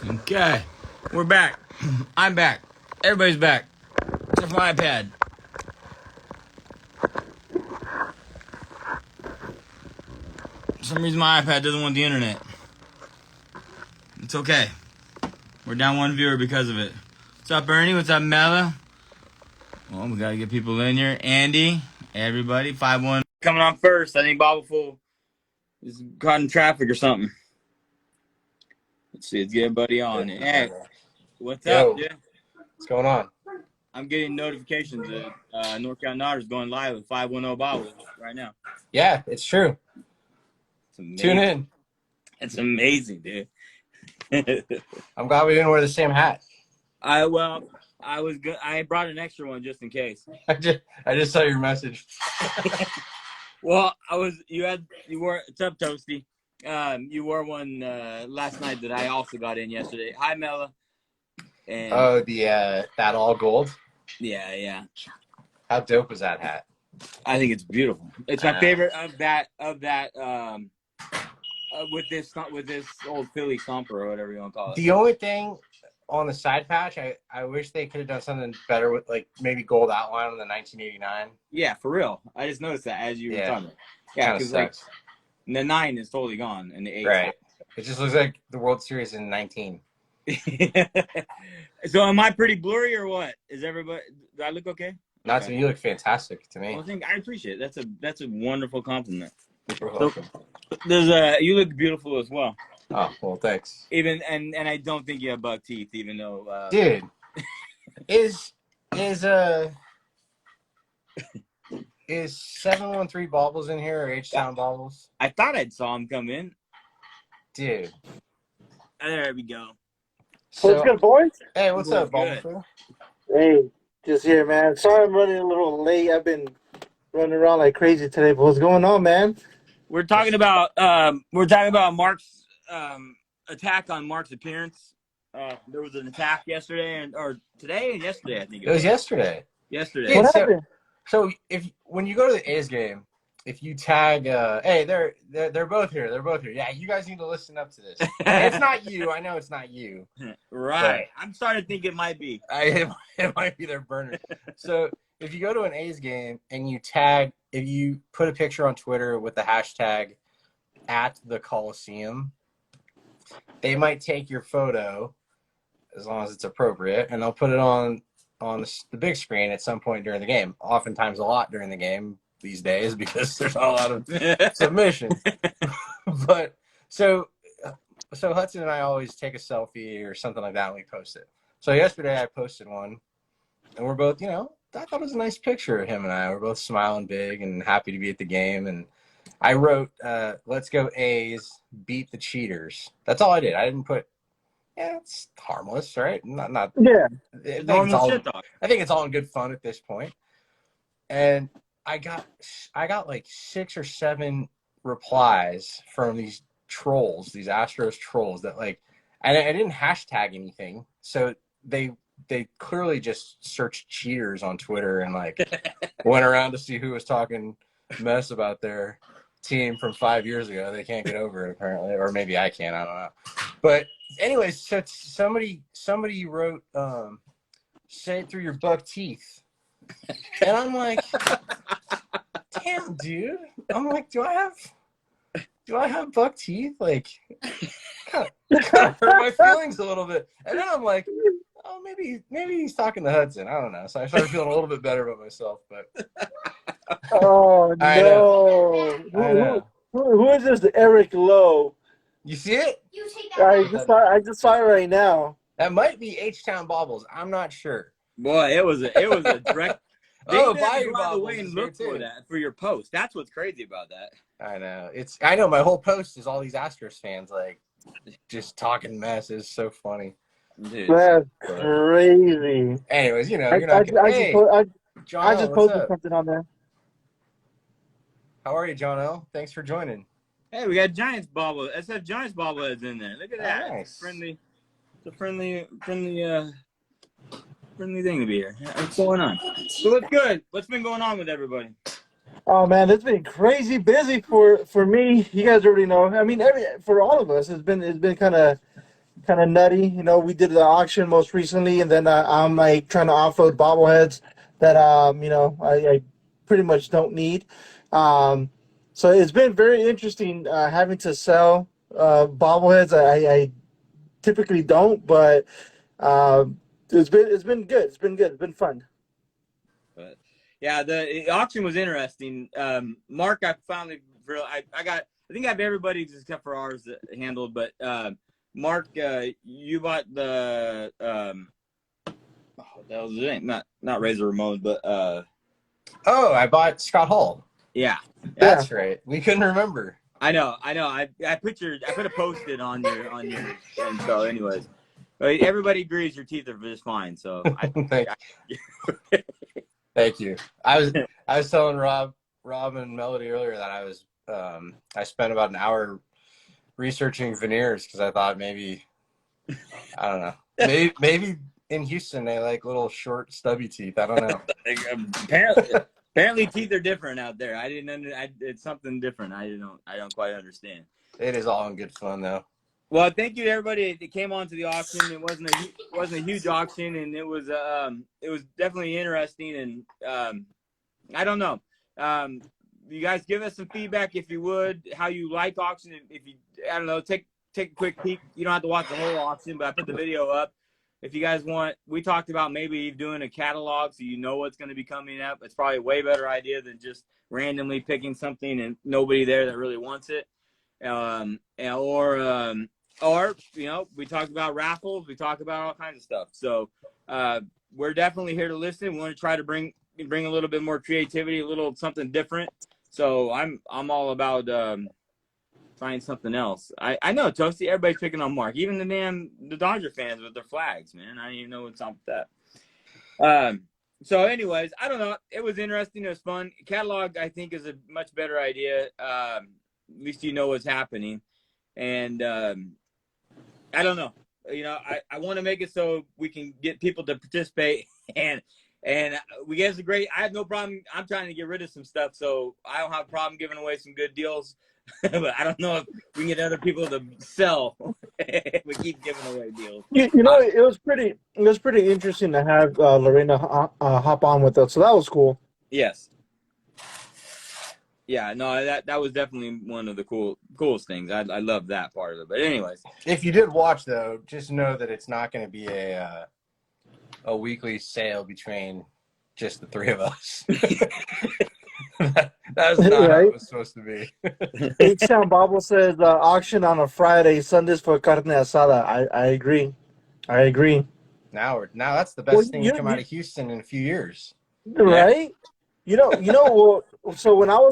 Okay, we're back. I'm back. Everybody's back. Except for my iPad. For some reason, my iPad doesn't want the internet. It's okay. We're down one viewer because of it. What's up, Ernie? What's up, Mela? Well, we gotta get people in here. Andy, everybody, 5-1 coming on first. I think Bobble Fool is caught in traffic or something. Let's see. Let's get everybody on. Hey, what's up, Yo, dude? what's going on? I'm getting notifications that North Carolina is going live with 510 Bobble right now. Yeah, it's true. It's amazing. Tune in. It's amazing, dude. I'm glad we didn't wear the same hat. I was good. I brought an extra one just in case. I just saw your message. Well, you wore, what's up, Toasty? You wore one last night that I also got in yesterday. Hi, Mela. And Oh, the that all gold. yeah. How dope was that hat? I think it's beautiful. It's my favorite of that with this old Philly stomper or whatever you want to call it. The only thing on the side patch, I wish they could have done something better with, like, maybe gold outline on the 1989. Yeah, for real. I just noticed that as you were talking. Yeah, because like the 9 is totally gone and the 8. Right. It just looks like the World Series in 19. So am I pretty blurry or what? Is everybody? Do I look okay? Not to me. You look fantastic to me. Well, I appreciate it. That's a wonderful compliment. You're welcome. You look beautiful as well. Oh, well, thanks. Even and I don't think you have buck teeth, even though. Dude, is 713 Bobbles in here or H-Town Bobbles? I thought I saw him come in. Dude. There we go. So, what's good, boys? Hey, what's up, Bobble? Hey, just here, man. Sorry I'm running a little late. I've been running around like crazy today, but what's going on, man? We're talking about Mark's attack on Mark's appearance. There was an attack yesterday or today and yesterday, I think it was yesterday. Yesterday. What happened? So when you go to the A's game, if you tag, hey, they're both here. They're both here. Yeah, you guys need to listen up to this. It's not you. I know it's not you. Right. I'm starting to think it might be. It might be their burner. So if you go to an A's game and you tag, if you put a picture on Twitter with the hashtag @the-Coliseum, they might take your photo as long as it's appropriate, and they'll put it on the big screen at some point during the game. Oftentimes a lot during the game these days because there's not a lot of submissions. But so Hudson and I always take a selfie or something like that and we post it. So yesterday I posted one and we're both, I thought it was a nice picture of him and I. We're both smiling big and happy to be at the game. And I wrote, let's go A's, beat the cheaters. That's all I did. I didn't put, it's harmless, right? Not. Yeah. I think it's all in good fun at this point. And I got like 6 or 7 replies from these trolls, these Astros trolls that I didn't hashtag anything. So they clearly just searched cheaters on Twitter and went around to see who was talking mess about their team from 5 years ago. They can't get over it apparently, or maybe I can, I don't know. But anyways, so somebody wrote, say it through your buck teeth. And I'm like, damn, dude. I'm like, do I have buck teeth? Kind of hurt my feelings a little bit. And then I'm like, oh, maybe he's talking to Hudson. I don't know. So I started feeling a little bit better about myself. But oh no, who is this? Eric Lowe. You see it? I just saw it right now. That might be H-Town Bobbles. I'm not sure. Boy, it was a direct. Oh, by the way, and look for that for your post. That's what's crazy about that. I know. My whole post is all these Astros fans just talking mess. It's so funny. Dude, that's crazy. Anyways, you're not. I just posted something on there. How are you, John L? Thanks for joining. Hey, we got Giants Bobble. SF Giants Bobble is in there. Look at that. Nice. It's a friendly thing to be here. What's going on? So what's good? What's been going on with everybody? Oh man, it's been crazy busy for me. You guys already know. I mean, for all of us, it's been kind of kind of nutty. You know, we did the auction most recently, and then I'm like trying to offload bobbleheads that I pretty much don't need. Um, so it's been very interesting having to sell bobbleheads. I typically don't, but it's been good. It's been good. It's been fun. But yeah, the auction was interesting. Mark, I finally I think I have everybody's except for ours handled, but Mark, you bought the that was the name, not Razor Ramon, but I bought Scott Hall. yeah, That's right. We couldn't remember. I know. I put a post-it on your and so anyways, everybody agrees your teeth are just fine. So Thank you. I was telling Rob and Melody earlier that I spent about an hour researching veneers because I thought maybe I don't know maybe in Houston they like little short stubby teeth. I don't know. Apparently teeth are different out there. It's something different. I don't quite understand. It is all in good fun though. Well, thank you to everybody that came on to the auction. It wasn't a huge auction, and it was definitely interesting. And I don't know. You guys give us some feedback if you would, how you like auction. If you, I don't know, take a quick peek. You don't have to watch the whole auction, but I put the video up. If you guys want, we talked about maybe doing a catalog so you know what's going to be coming up. It's probably a way better idea than just randomly picking something and nobody there that really wants it. Or we talked about raffles. We talked about all kinds of stuff. So we're definitely here to listen. We want to try to bring a little bit more creativity, a little something different. So I'm all about trying something else. I know, Toasty, everybody's picking on Mark. Even the Dodger fans with their flags, man. I don't even know what's up with that. So anyways, I don't know. It was interesting. It was fun. Catalog, I think, is a much better idea. At least you know what's happening. And I don't know. I want to make it so we can get people to participate. And we get a great – I have no problem. I'm trying to get rid of some stuff, so I don't have a problem giving away some good deals. But I don't know if we can get other people to sell if we keep giving away deals. It was pretty interesting to have Lorena hop on with us, so that was cool. Yes. Yeah, no, that was definitely one of the coolest things. I love that part of it. But anyways, if you did watch though, just know that it's not going to be a weekly sale between just the three of us. That was not how it was supposed to be. H-Town Bobble says auction on a Friday, Sundays for carne asada. I agree. Now that's the best thing to come out of Houston in a few years. Right? Yeah. Well, so when I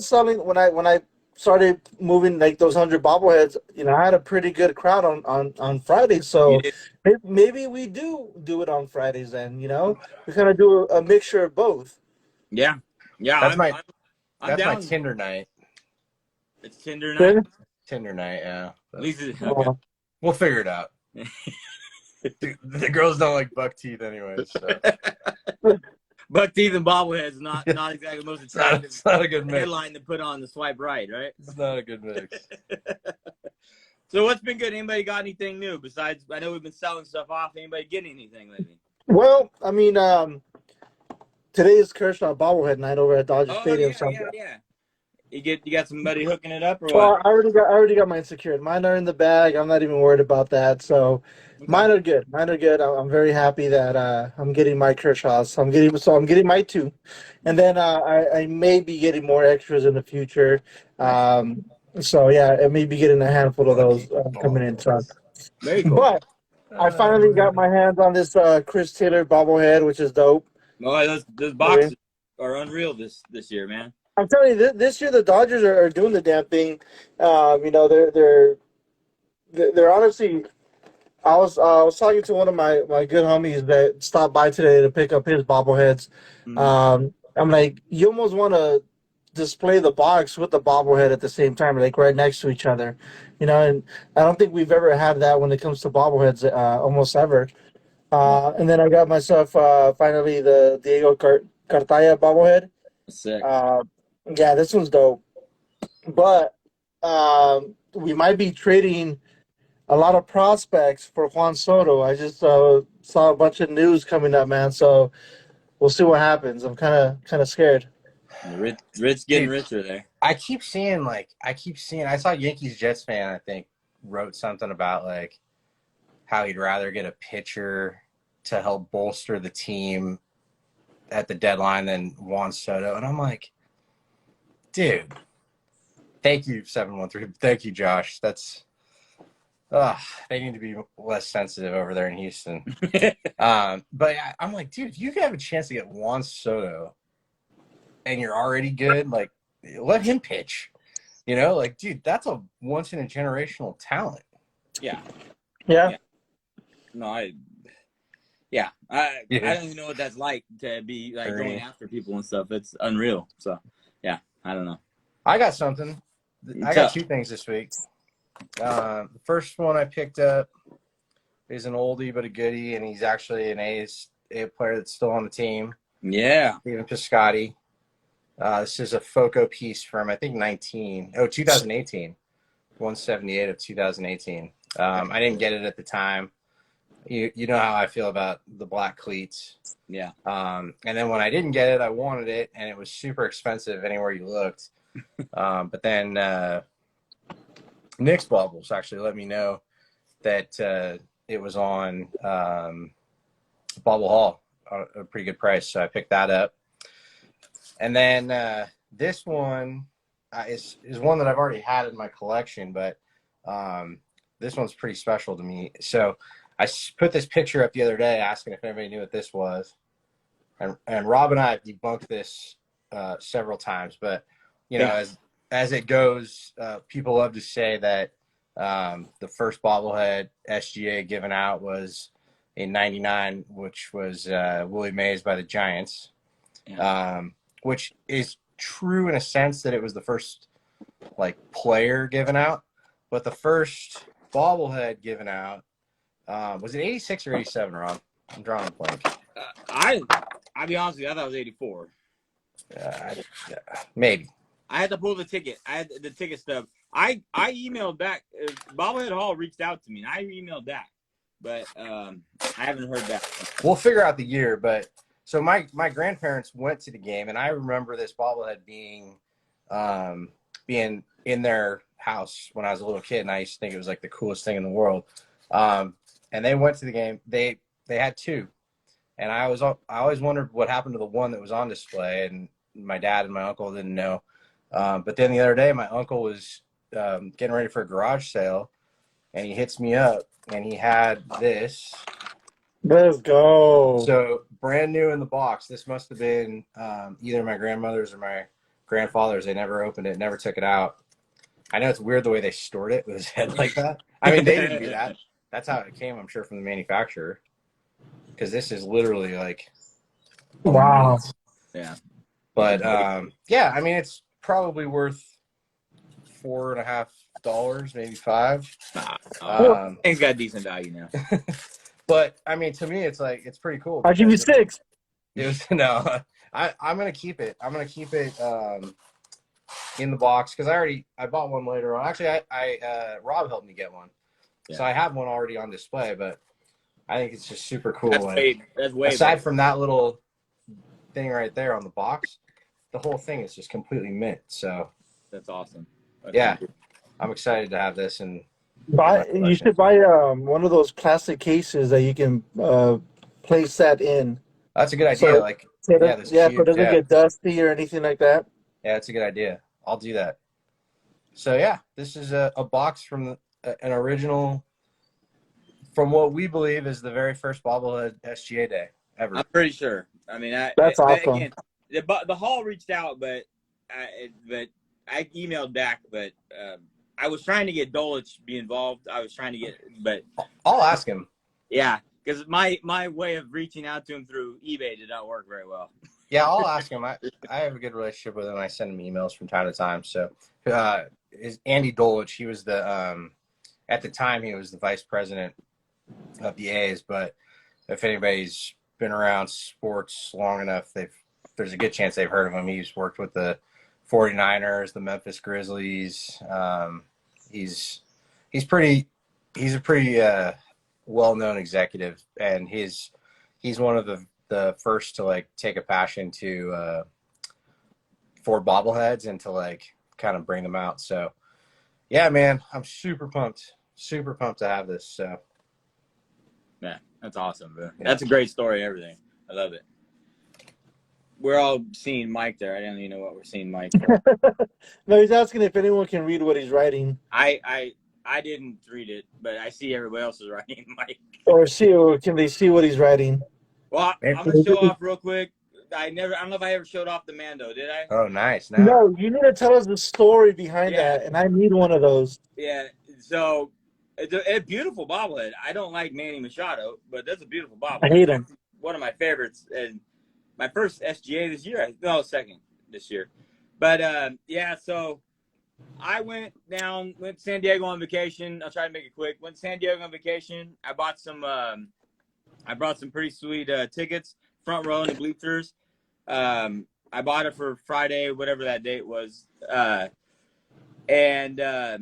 started moving like those 100 bobbleheads, I had a pretty good crowd on Fridays. So maybe we do it on Fridays then, we kind of do a mixture of both. Yeah. That's my Tinder night. It's Tinder night? Tinder night, yeah. At least okay. We'll figure it out. The girls don't like buck teeth anyway, so. Buck teeth and bobbleheads not exactly the most attractive. It's not a good mix. Headline to put on the swipe right? It's not a good mix. So what's been good? Anybody got anything new besides? I know we've been selling stuff off. Anybody getting anything lately? Well, I mean, today is Kershaw bobblehead night over at Dodger Stadium. Yeah. You got somebody hooking it up or well, what? I already got mine secured. Mine are in the bag. I'm not even worried about that. So mine are good. I'm very happy that I'm getting my Kershaws. I'm getting my two, and then I may be getting more extras in the future. So yeah, I may be getting a handful of those coming in. So. Very cool. But I finally got my hands on this Chris Taylor bobblehead, which is dope. Oh, those boxes are unreal this year, man. I'm telling you, this year the Dodgers are doing the damn thing. They're honestly. I was talking to one of my good homies that stopped by today to pick up his bobbleheads. Mm-hmm. I'm like, you almost want to display the box with the bobblehead at the same time, like right next to each other, and I don't think we've ever had that when it comes to bobbleheads, almost ever. And then I got myself finally the Diego Cartaya bobblehead. Sick. Yeah, this one's dope. But we might be trading a lot of prospects for Juan Soto. I just saw a bunch of news coming up, man. So we'll see what happens. I'm kind of scared. The rich getting richer there. I keep seeing I saw Yankees Jets fan, I think, wrote something about like how he'd rather get a pitcher to help bolster the team at the deadline than Juan Soto. And I'm like, dude, thank you, 713. Thank you, Josh. That's they need to be less sensitive over there in Houston. But I'm like, dude, if you have a chance to get Juan Soto and you're already good, like, let him pitch. You know, like, dude, that's a once in a generational talent. Yeah. No, I don't even know what that's like to be like going after people and stuff. It's unreal. So yeah, I don't know. I got something. I got two things this week. The first one I picked up is an oldie but a goodie, and he's actually an A player that's still on the team. Yeah. Steven Piscotty. This is a FOCO piece from, I think, 2018. 178 of 2018. I didn't get it at the time. You know how I feel about the black cleats. Yeah. And then when I didn't get it, I wanted it, and it was super expensive anywhere you looked. But then Nick's Bubbles actually let me know that it was on Bobble Hall at a pretty good price, so I picked that up. And then this one is one that I've already had in my collection, but this one's pretty special to me. So I put this picture up the other day asking if anybody knew what this was. And Rob and I have debunked this several times, but, you know, as it goes, people love to say that the first bobblehead SGA given out was in 99, which was Willie Mays by the Giants, which is true in a sense that it was the first, like, player given out. But the first bobblehead given out, was it 86 or 87, Rob? I'm drawing a blank. I'll be honest with you, I thought it was 84. Maybe. I had to pull the ticket. I had the ticket stub. I emailed back. Bobblehead Hall reached out to me, and I emailed back. But I haven't heard back. We'll figure out the year. But so my grandparents went to the game, and I remember this bobblehead being in their house when I was a little kid, and I used to think it was like the coolest thing in the world. And they went to the game. They had two, and I always wondered what happened to the one that was on display, and my dad and my uncle didn't know. But then the other day, my uncle was getting ready for a garage sale, and he hits me up, and he had this. Let's go. So brand new in the box. This must have been either my grandmother's or my grandfather's. They never opened it, never took it out. I know it's weird the way they stored it with his head like that. I mean, they didn't do that. That's how it came, I'm sure, from the manufacturer. Because this is literally like, wow. Yeah. But yeah, I mean, it's probably worth $4.50, maybe $5. Things got decent value now. But I mean, to me, it's like, it's pretty cool. I'll give you 6. It was I'm gonna keep it. I'm gonna keep it in the box because I bought one later on. Actually, Rob helped me get one, so I have one already on display. But I think it's just super cool. That's way aside from that little thing right there on the box, the whole thing is just completely mint. So that's awesome. I'm excited to have this. And you should buy one of those plastic cases that you can place that in. That's a good idea. So it doesn't get dusty or anything like that. Yeah, that's a good idea. I'll do that. So yeah, this is a box from an original, from what we believe is the very first bobblehead SGA day ever. I'm pretty sure. I mean, that's awesome. Again, the hall reached out, but I emailed back, but I was trying to get Dolich to be involved. I was trying to but I'll ask him. Yeah, because my way of reaching out to him through eBay did not work very well. Yeah, I'll ask him. I have a good relationship with him. I send him emails from time to time. So, is Andy Dolich? He was the at the time he was the vice president of the A's. But if anybody's been around sports long enough, there's a good chance they've heard of him. He's worked with the 49ers, the Memphis Grizzlies. He's pretty he's a pretty well-known executive, and he's one of the first to like take a passion to for bobbleheads and to like kind of bring them out. So yeah, man, I'm super pumped to have this. So Yeah, that's awesome, bro. Yeah. That's a great story. Everything, I love it. We're all seeing Mike there. I don't even know what we're seeing Mike for. No, he's asking if anyone can read what he's writing. I didn't read it, but I see everybody else is writing Mike. Or can they see what he's writing? Well, I'm gonna show off real quick. I don't know if I ever showed off the Mando, did I? Oh, nice. No, you need to tell us the story behind that, and I need one of those. Yeah, so it's a beautiful bobblehead. I don't like Manny Machado, but that's a beautiful bobblehead. I hate him. One of my favorites, and my first SGA this year. No, second this year. But yeah, so I went to San Diego on vacation. I'll try to make it quick. Went to San Diego on vacation. I bought some. I brought some pretty sweet tickets, front row in the bleachers. I bought it for Friday, whatever that date was. And I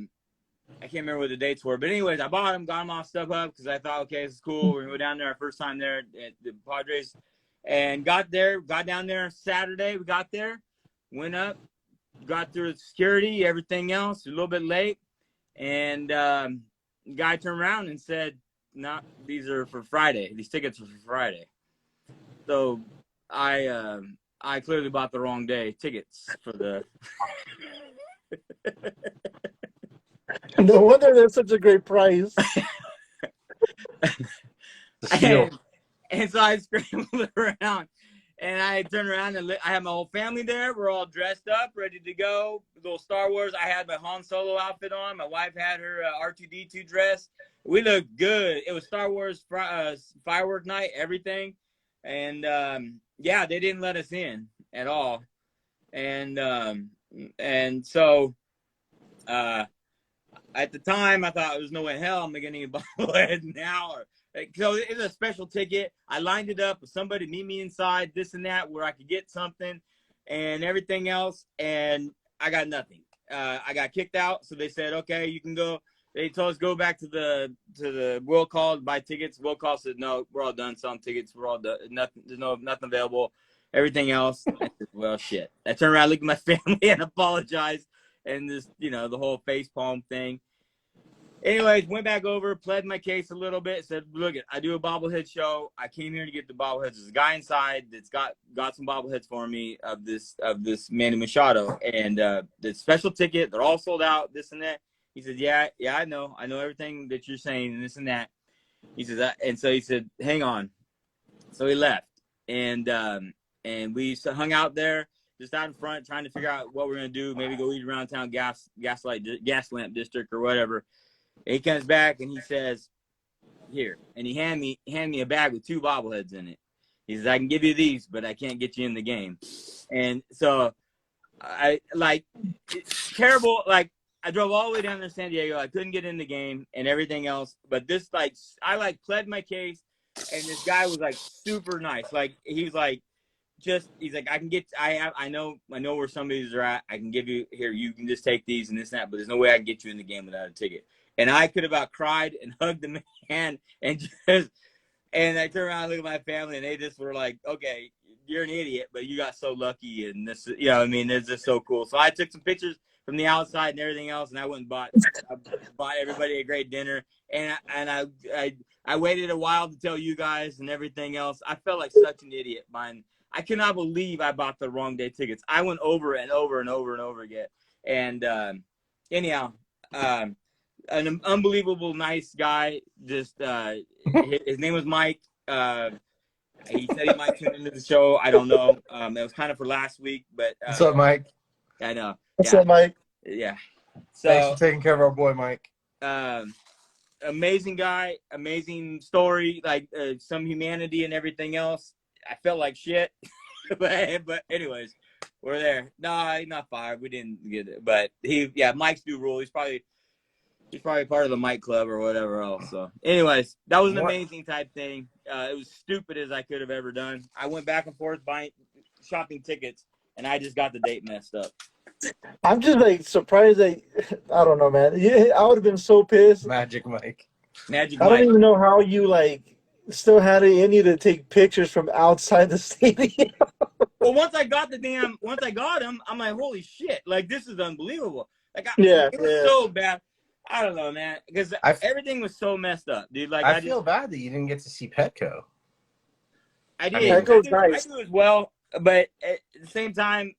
can't remember what the dates were. But anyways, I bought them, got them off StubHub because I thought, okay, this is cool. We're going to go down there our first time there at the Padres. And got down there Saturday. We got there, went up, got through security, everything else, a little bit late. And the guy turned around and said, no, these are for Friday. These tickets are for Friday. So I clearly bought the wrong day tickets for the. No wonder they're such a great price. And so I scrambled around, and I turned around and I had my whole family there. We're all dressed up, ready to go. Little Star Wars. I had my Han Solo outfit on. My wife had her R2-D2 dress. We looked good. It was Star Wars firework night, everything. And yeah, they didn't let us in at all. And so at the time, I thought there's no way in hell I'm going to get a bobblehead now. So it's a special ticket. I lined it up with somebody meet me inside, this and that, where I could get something and everything else. And I got nothing. I got kicked out. So they said, okay, you can go. They told us go back to the will call to buy tickets. Will call said, no, we're all done selling tickets. We're all done. Nothing. There's nothing available. Everything else. I said, well, shit. I turned around, looked at my family, and apologized. And this, the whole face palm thing. Anyways, went back over, pled my case a little bit. Said, look, I do a bobblehead show. I came here to get the bobbleheads. There's a guy inside that's got some bobbleheads for me of this Manny Machado, and the special ticket. They're all sold out. This and that. He said, yeah, I know everything that you're saying, and this and that. He says, and so he said, hang on. So he left, and we hung out there, just out in front, trying to figure out what we're gonna do. Maybe go eat around town, gas lamp district or whatever. And he comes back and he says, here, and he hand me a bag with 2 bobbleheads in it. He says, I can give you these, but I can't get you in the game. And so it's terrible. Like, I drove all the way down to San Diego. I couldn't get in the game and everything else. But this, I pled my case, and this guy was super nice. He's like, I know where some of these are at. I can give you here. You can just take these and this and that. But there's no way I can get you in the game without a ticket. And I could have about cried and hugged the man and I turned around and looked at my family, and they just were like, okay, you're an idiot, but you got so lucky, and this, it's just so cool. So I took some pictures from the outside and everything else, and I went and bought everybody a great dinner, and I waited a while to tell you guys and everything else. I felt like such an idiot, man. I cannot believe I bought the wrong day tickets. I went over and over and over and over again, and anyhow. An unbelievable nice guy. Just his name was Mike. He said he might tune into the show. I don't know. It was kind of for last week, but what's up, Mike? I know. What's up, Mike? Yeah. So thanks for taking care of our boy, Mike. Amazing guy, amazing story, some humanity and everything else. I felt like shit, but anyways, we're there. No, he's not fired. We didn't get it, but Mike's new rule. He's probably part of the Mike Club or whatever else. So anyways, that was an amazing type thing. It was stupid as I could have ever done. I went back and forth buying shopping tickets, and I just got the date messed up. I'm just surprised I don't know, man. Yeah, I would have been so pissed. Magic Mike. Magic I don't Mike. even know how you like still had it in you to take pictures from outside the stadium. Well, once I got him, I'm like, holy shit! Like this is unbelievable. Like Yeah, it was yeah. so bad. I don't know, man, because everything was so messed up, dude. Like I feel bad that you didn't get to see Petco. I did. Petco's I nice. do as well, but at the same time,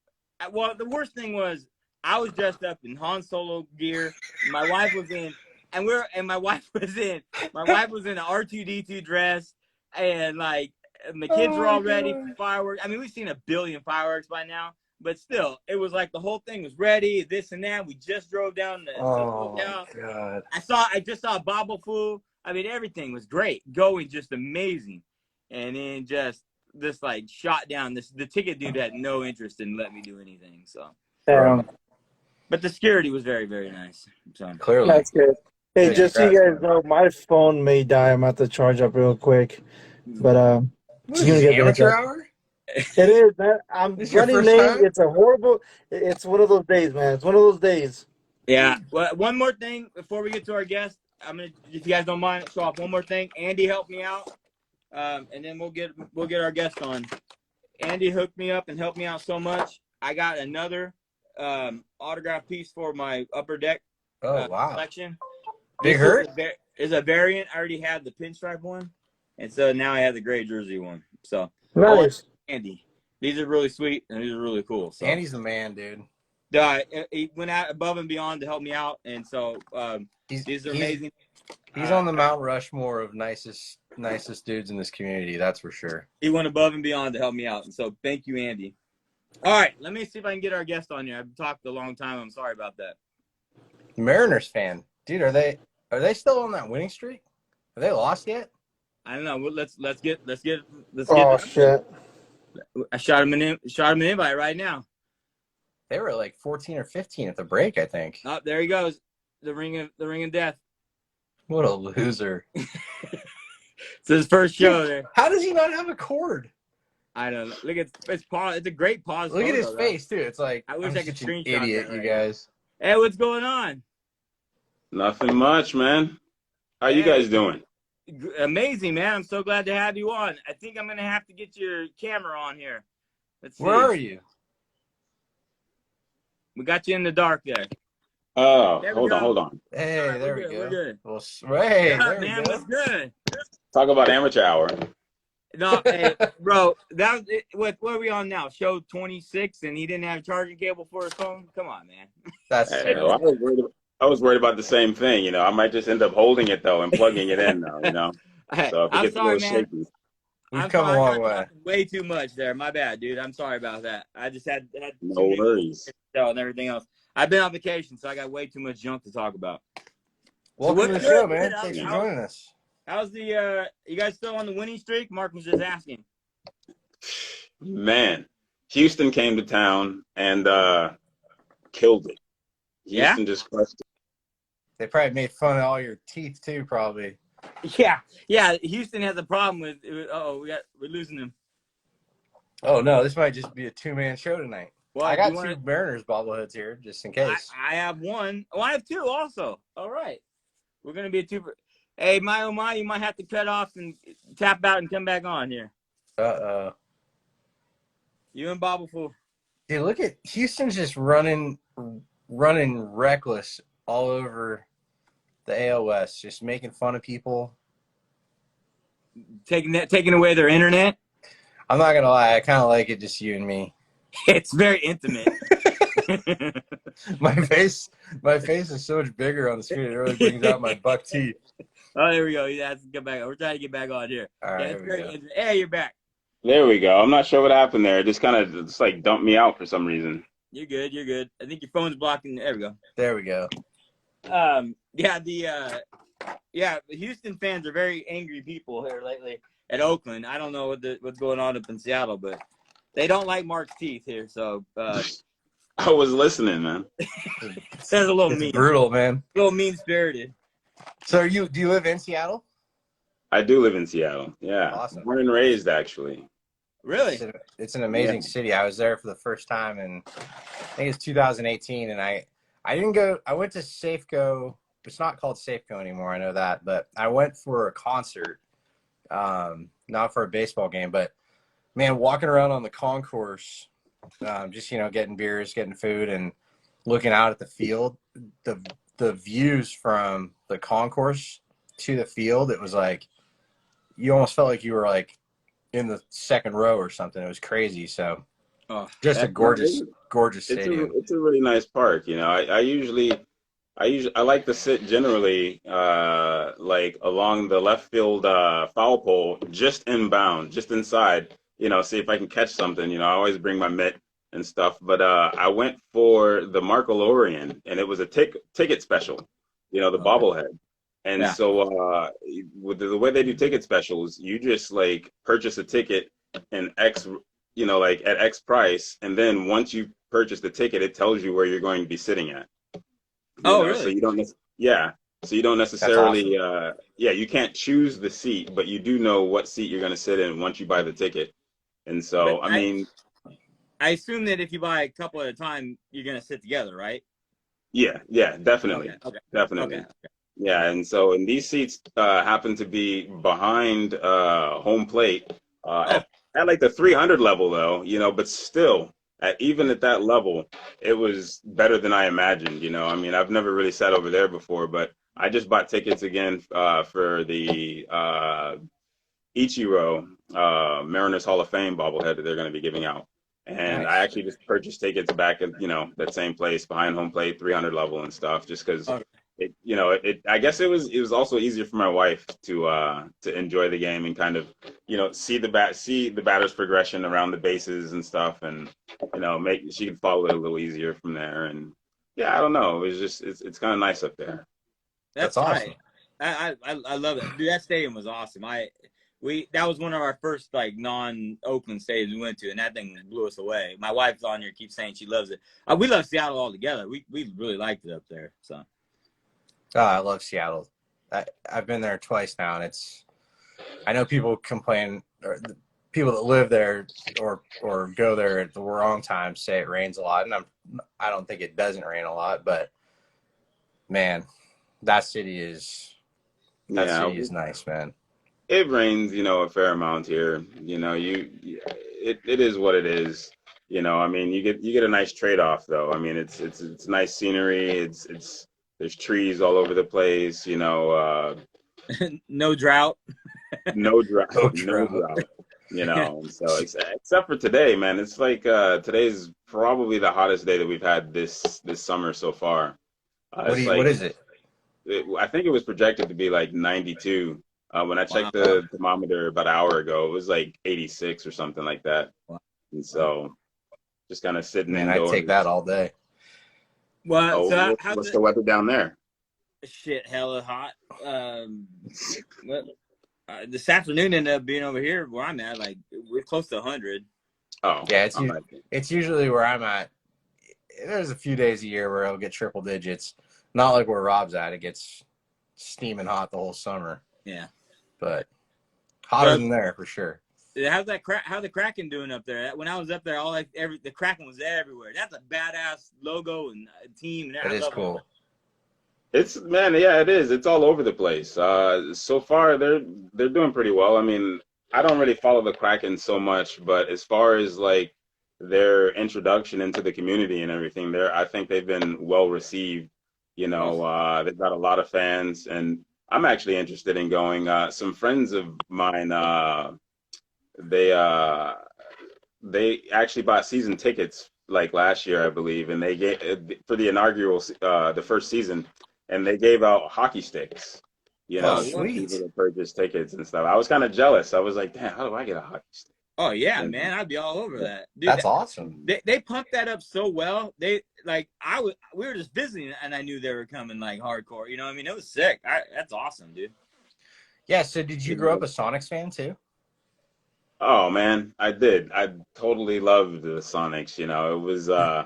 well, the worst thing was I was dressed up in Han Solo gear. My wife was in, my wife was in an R2D2 dress, and like the kids were all ready for fireworks. I mean, we've seen a billion fireworks by now, but still, it was like the whole thing was ready. This and that. We just drove down the hotel. God! I just saw Bobble Fool. I mean, everything was great, going just amazing. And then just like shot down. The ticket dude had no interest in letting me do anything. So, but the security was very, very nice. So Clearly, That's good. Hey, Yeah, just so you congrats, guys man. know, my phone may die. I'm about to charge up real quick, but What just is gonna this, get the amateur heads up. hour? It is, man. I'm This is your running first late. time? It's a horrible. It's one of those days, man. It's one of those days. yeah. Well, one more thing before we get to our guest, if you guys don't mind, show off one more thing. Andy helped me out, and then we'll get our guest on. Andy hooked me up and helped me out so much. I got another autograph piece for my upper deck collection. Big Hurt is a variant. I already had the pinstripe one, and so now I have the gray jersey one. So Nice. Andy, these are really sweet and these are really cool. So Andy's the man, dude. He went out above and beyond to help me out, and so these are amazing. He's on the Mount Rushmore of nicest dudes in this community. That's for sure. He went above and beyond to help me out, and so thank you, Andy. All right, let me see if I can get our guest on here. I've talked a long time. I'm sorry about that. Mariners fan, dude. Are they still on that winning streak? Have they lost yet? I don't know. Well, let's get Oh shit! I shot him an invite right now. They were like 14 or 15 at the break, I think. Oh, there he goes. The ring of death. What a loser! It's his first show there. How does he not have a cord? I don't know. Look at it's pause. It's a great pause. Look at his though. face too. It's like I wish I could screenshot idiot, that you right guys. Now. Hey, what's going on? Nothing much, man. How you guys doing? Amazing, man. I'm so glad to have you on. I think I'm gonna have to get your camera on here. Let's see. Where are you? We got you in the dark there. Oh, There we hold go. on. Hey, Right, there we're we good, go. we're good. Well, hey, there we Man, go. what's good? Talk about amateur hour. No, hey, bro, that was it. What are we on now? Show 26, and he didn't have a charging cable for his phone. Come on, man. That's Hey, well, I was worried about the same thing. You know, I might just end up holding it though and plugging it in though. You know, Hey, so if it I'm gets a sorry, little man. shaky. We've come a long way. Way too much there. My bad, dude. I'm sorry about that. I just had No worries. and everything else. I've been on vacation, so I got way too much junk to talk about. Welcome to the show, man. Thanks for joining us. How's the you guys still on the winning streak? Mark was just asking. Man, Houston came to town and killed it. Houston just crushed it. They probably made fun of all your teeth too, probably. Yeah. Houston has a problem with. We're losing him. Oh no, this might just be a two-man show tonight. Well, I got two Mariners bobbleheads here, just in case. I have one. Oh, I have two also. All right, we're gonna be a two. Hey, my, you might have to cut off and tap out and come back on here. You and Bobble Fool. Dude, look at Houston's just running reckless all over the AL West, just making fun of people. Taking away their internet. I'm not gonna lie, I kind of like it, just you and me. It's very intimate. my face is so much bigger on the screen. It really brings out my buck teeth. Oh, there we go. He has to get back. We're trying to get back on here. All right, it's very intimate. Hey, you're back. There we go. I'm not sure what happened there. It just kind of just like dumped me out for some reason. You're good. You're good. I think your phone's blocking. There we go. There we go. The Houston fans are very angry people here lately at Oakland. I don't know what's going on up in Seattle, but they don't like Mark's teeth here. So I was listening, man. That's a little It's mean. brutal, man. A little mean-spirited. So do you live in Seattle? I do live in Seattle. Yeah. Awesome. Born and raised, actually. Really? It's an amazing city. I was there for the first time in, I think it's 2018, and I didn't go. I went to Safeco it's not called Safeco anymore. I know that, but I went for a concert, not for a baseball game, but man, walking around on the concourse, just, getting beers, getting food, and looking out at the field, the views from the concourse to the field, it was like, you almost felt like you were like in the second row or something. It was crazy. So just a gorgeous stadium. It's a really nice park. I usually I like to sit generally like along the left field foul pole, just inbound, just inside, see if I can catch something. I always bring my mitt and stuff. But I went for the Marco Lorian, and it was a ticket special, the bobblehead. And so with the way they do ticket specials, you just like purchase a ticket in X, like at X price. And then once you purchase the ticket, it tells you where you're going to be sitting at. Really? So you don't, so you don't necessarily, awesome. You can't choose the seat, but you do know what seat you're going to sit in once you buy the ticket. And so, I assume that if you buy a couple at a time, you're going to sit together, right? Yeah, definitely. Okay. Definitely. Okay. Yeah, and these seats happen to be behind home plate at like the 300 level, though, but still, even at that level, it was better than I imagined. I've never really sat over there before, but I just bought tickets again for the Ichiro Mariners Hall of Fame bobblehead that they're going to be giving out. And nice. I actually just purchased tickets back at, that same place behind home plate, 300 level and stuff, just because I guess it was also easier for my wife to enjoy the game and kind of, see the batter's progression around the bases and stuff, and she could follow it a little easier from there. And I don't know, it's kind of nice up there. That's awesome. I love it, dude. That stadium was awesome. That was one of our first like non-Oakland stadiums we went to, and that thing blew us away. My wife's on here, keeps saying she loves it. We love Seattle all together. We really liked it up there. So. Oh, I love Seattle. I've been there twice now, and I know people complain, or the people that live there or go there at the wrong time say it rains a lot, and I don't think it doesn't rain a lot, but man, that city is nice, man. It rains, a fair amount here. It is what it is. You get a nice trade-off though. It's nice scenery. There's trees all over the place, No drought. No drought. And so except for today, man, it's like today's probably the hottest day that we've had this summer so far. What is it? I think it was projected to be like 92. When I checked the thermometer about an hour ago, it was like 86 or something like that. Wow. And so just kind of sitting indoors. I'd take that all day. Well, what's the weather down there? Shit, hella hot. This afternoon ended up being over here where I'm at. Like we're close to 100. Oh, yeah. It's usually where I'm at. There's a few days a year where it'll get triple digits. Not like where Rob's at. It gets steaming hot the whole summer. Yeah, but hotter than there for sure. How's the Kraken doing up there? When I was up there, the Kraken was everywhere. That's a badass logo and team. That is cool. It is. It's all over the place. So far, they're doing pretty well. I don't really follow the Kraken so much, but as far as like their introduction into the community and everything, I think they've been well received. They've got a lot of fans, and I'm actually interested in going. Some friends of mine, they actually bought season tickets like last year, I believe, and they gave for the inaugural, the first season, and they gave out hockey sticks. Sweet. People to purchase tickets and stuff. I was kind of jealess. I was like, damn, how do I get a hockey stick? Oh yeah, man, I'd be all over that. Dude, that's awesome. They pumped that up so well. We were just visiting, and I knew they were coming like hardcore. It was sick. That's awesome, dude. Yeah. So, did you grow up a Sonics fan too? Oh man, I did. I totally loved the Sonics. It was. I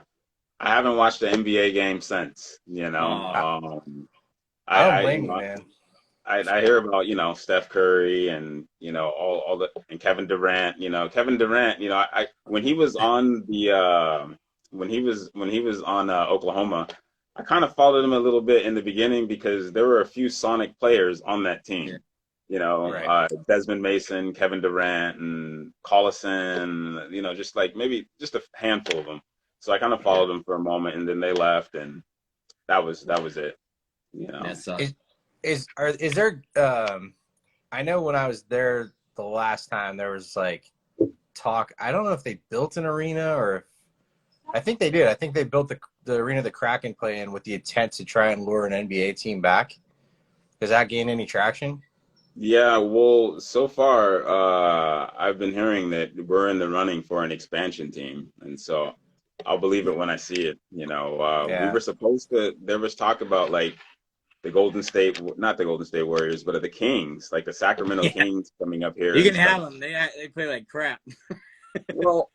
haven't watched an NBA game since. I don't blame you, man. I hear about Steph Curry and all the and Kevin Durant. Kevin Durant. When he was on the when he was on Oklahoma, I kind of followed them a little bit in the beginning because there were a few Sonic players on that Yeah. team. You know, Right. Desmond Mason, Kevin Durant, and Collison. You know, just like maybe just a handful of them. So I kind of followed them for a moment, and then they left, and that was it. You That know. sucks. Is there I know when I was there the last time there was like talk. I don't know if they built an arena or if, I think they did. I think they built the arena the Kraken play in with the intent to try and lure an NBA team back. Does that gain any traction? Yeah, well, so far, I've been hearing that we're in the running for an expansion team, and so I'll believe it when I see it. You know, we Yeah. were supposed to. There was talk about like the Golden State, not the Golden State Warriors, but the Kings, like the Sacramento Yeah. Kings, coming up here You and can stuff. have them. They play like crap. Well,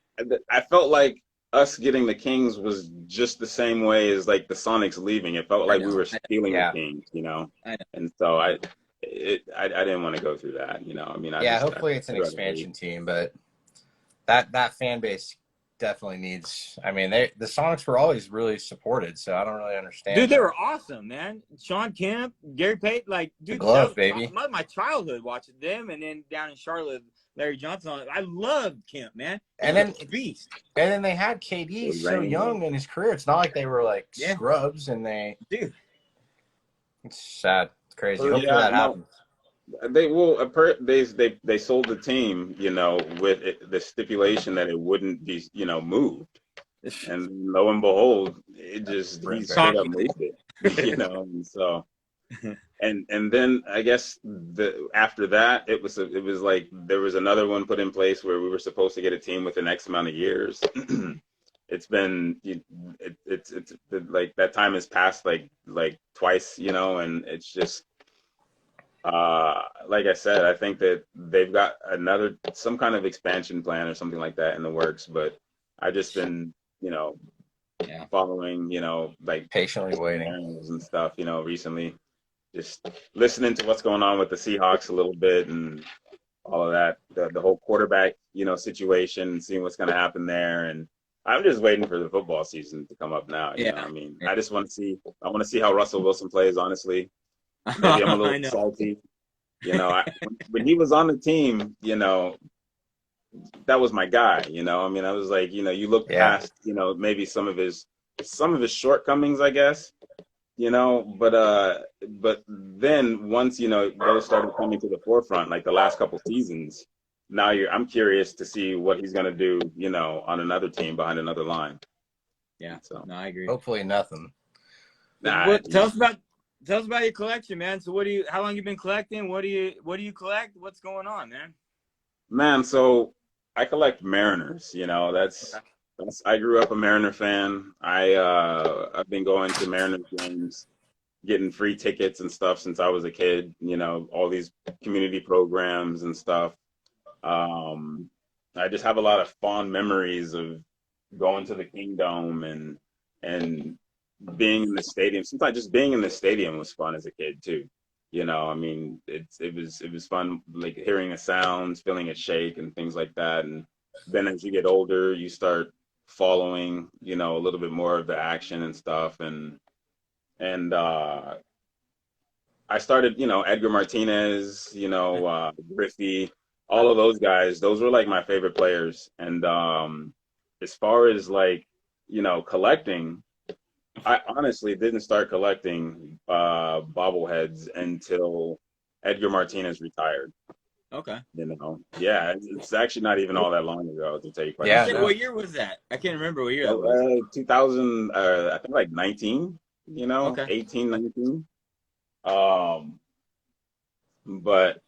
I felt like us getting the Kings was just the same way as like the Sonics leaving. It felt I like we know. were stealing the Yeah. Kings, you know. I know. And so I didn't want to go through that, you know. I mean, Yeah, hopefully it's an I'd rather leave. expansion team, but that fan base definitely needs. I mean, the Sonics were always really supported, so I don't really understand. Dude, they were awesome, man. Sean Kemp, Gary Payton, like, dude, glove, that baby. was my childhood watching them, and then down in Charlotte, Larry Johnson. I loved Kemp, man. And then beast. And then they had KD so young in his career. It's not like they were like scrubs, and dude. It's sad. It's crazy. Well, Hopefully that happens. They will. They sold the team, you know, with the stipulation that it wouldn't be, you know, moved. And lo and behold, he straight up moved it, you know. And so, and then I guess after that, it was like there was another one put in place where we were supposed to get a team within X amount of years. It's been it's like that time has passed like twice, you know, and it's just. Like I said, I think that they've got some kind of expansion plan or something like that in the works, but I just been, you know, following, you know, like patiently waiting and stuff, you know, recently, just listening to what's going on with the Seahawks a little bit and all of that, the whole quarterback, you know, situation, seeing what's going to happen there. And I'm just waiting for the football season to come up now. You know, I mean, I want to see how Russell Wilson plays, honestly. Maybe I'm a little salty. You know, when he was on the team, you know, that was my guy. You know, I mean, I was like, you know, you look past, you know, maybe some of his shortcomings, I guess. You know, but then once, you know, those started coming to the forefront, like the last couple seasons, now I'm curious to see what he's gonna do, you know, on another team behind another line. Yeah. So no, I agree. Hopefully nothing. Tell us about your collection, man. So how long you been collecting? What do you collect? What's going on, man? Man, so I collect Mariners, you know, I grew up a Mariner fan. I've been going to Mariners games, getting free tickets and stuff since I was a kid, you know, all these community programs and stuff. I just have a lot of fond memories of going to the Kingdom and being in the stadium. Sometimes just being in the stadium was fun as a kid too. You know, I mean, it was fun, like hearing the sounds, feeling it shake, and things like that. And then as you get older, you start following, you know, a little bit more of the action and stuff. And I started, you know, Edgar Martinez, you know, Griffey, all of those guys. Those were like my favorite players. And as far as like, you know, collecting, I honestly didn't start collecting bobbleheads until Edgar Martinez retired. Okay. You know, yeah, it's actually not even all that long ago, to tell you quite honestly. What year was that? I can't remember what year that was. 2000, I think like 19, you know, okay. 18, 19. But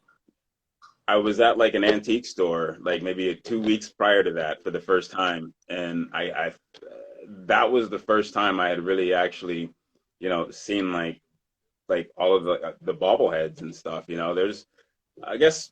I was at like an antique store, like maybe 2 weeks prior to that for the first time. And that was the first time I had really actually, you know, seen like all of the bobbleheads and stuff. You know, there's, I guess,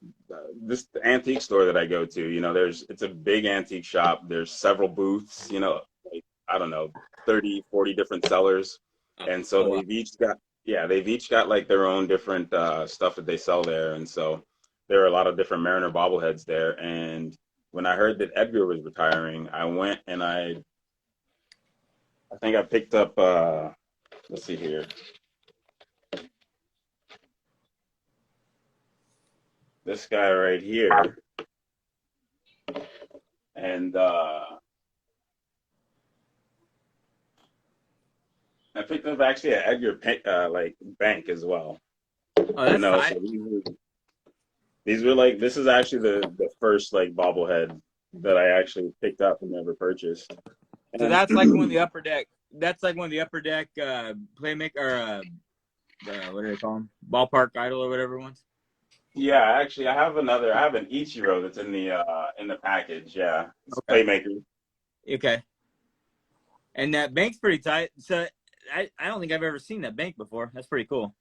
this antique store that I go to, you know, it's a big antique shop. There's several booths, you know, like, I don't know, 30, 40 different sellers. And so they've each got like their own different stuff that they sell there. And so there are a lot of different Mariner bobbleheads there. And when I heard that Edgar was retiring, I went and I think I picked up let's see here. This guy right here, and I picked up actually an Edgar like bank as well. Oh, that's tight. So these were like, this is actually the first like bobblehead that I actually picked up and never purchased. And so that's like one of the upper deck. That's like one of the upper deck playmaker or what do they call them? Ballpark idol or whatever ones. yeah, actually, I have an Ichiro that's in the package. Yeah, it's Okay. playmaker. Okay. And that bank's pretty tight. So I don't think I've ever seen that bank before. That's pretty cool.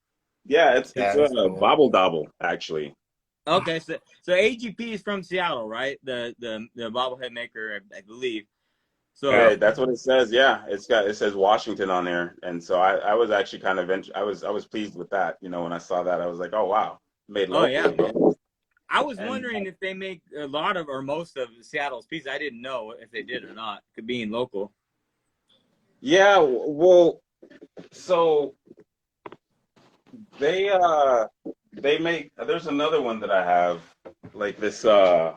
Yeah, it's that's a cool. Bobble actually. Okay, so AGP is from Seattle, right? The bobblehead maker, I believe. So Yeah, that's what it says. Yeah, it says Washington on there, and so I was actually kind of I was pleased with that. You know, when I saw that, I was like, oh wow, made local. yeah. You know? I was And, wondering if they make a lot of or most of Seattle's pieces. I didn't know if they did or not. Could being local. yeah, well, so they make. There's another one that I have, like this. I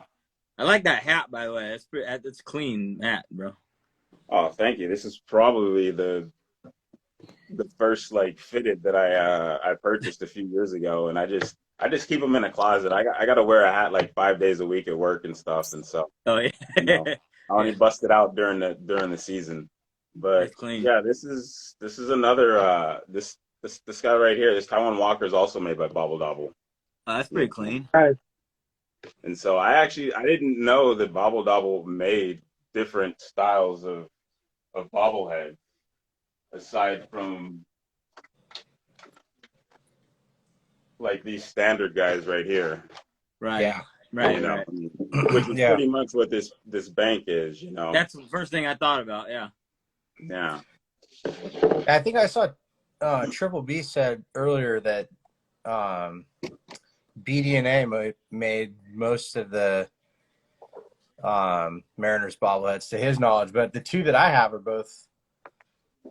like that hat, by the way. That's clean hat, bro. Oh, thank you. This is probably the first like fitted that I purchased a few years ago, and I just keep them in a closet. I got to wear a hat like 5 days a week at work and stuff, and so Oh yeah. you know, I only bust it out during the season. But That's clean. yeah, this is another this guy right here. This Taiwan Walker is also made by Bobble. Oh, that's pretty clean. And so I didn't know that Bobble made different styles of bobblehead aside from like these standard guys right here. Right. Yeah. Right. You know, Right. which is pretty much what this bank is, you know. That's the first thing I thought about. Yeah. Yeah. I think I saw Triple B said earlier that BDNA made most of the Mariners bobbleheads to his knowledge, but the two that I have are both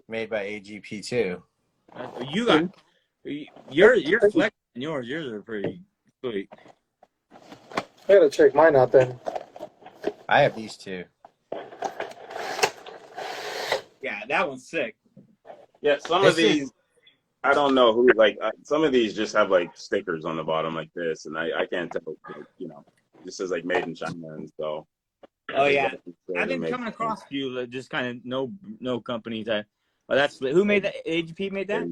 made by AGP too. You got you're flexing yours. Yours are pretty sweet. I gotta check mine out then. I have these two. Yeah, that one's sick. Yeah, some of these, I don't know who, like, some of these just have, like, stickers on the bottom like this, and I can't tell, like, you know, this says, like, made in China, and so. Oh, yeah. I've been coming across a few, just kind of no companies that, that's, who made that? AGP made that?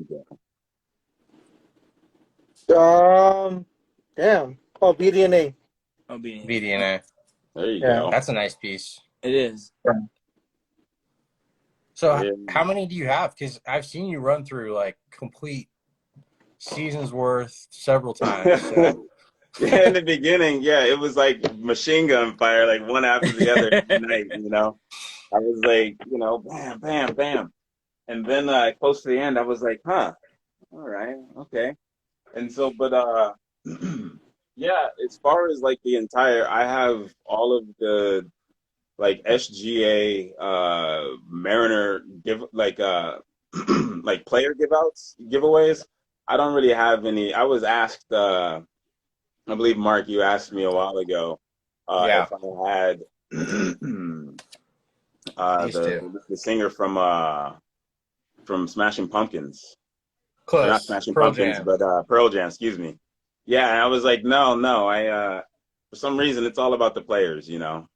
Damn. Oh, BDNA. Oh, BDNA. There you go. That's a nice piece. It is. So how many do you have? Because I've seen you run through like complete seasons worth several times. So. Yeah, in the beginning, yeah, it was like machine gun fire, like one after the other at night, you know. I was like, you know, bam, bam, bam. And then close to the end, I was like, huh, all right, okay. And so, but yeah, as far as like the entire, I have all of the like SGA Mariner like player giveaways. I don't really have any. I was asked, I believe Mark, you asked me a while ago if I had the singer from Smashing Pumpkins. Close. Not Smashing Pearl Pumpkins, Jam. but Pearl Jam, excuse me. Yeah, and I was like, no, I for some reason it's all about the players, you know.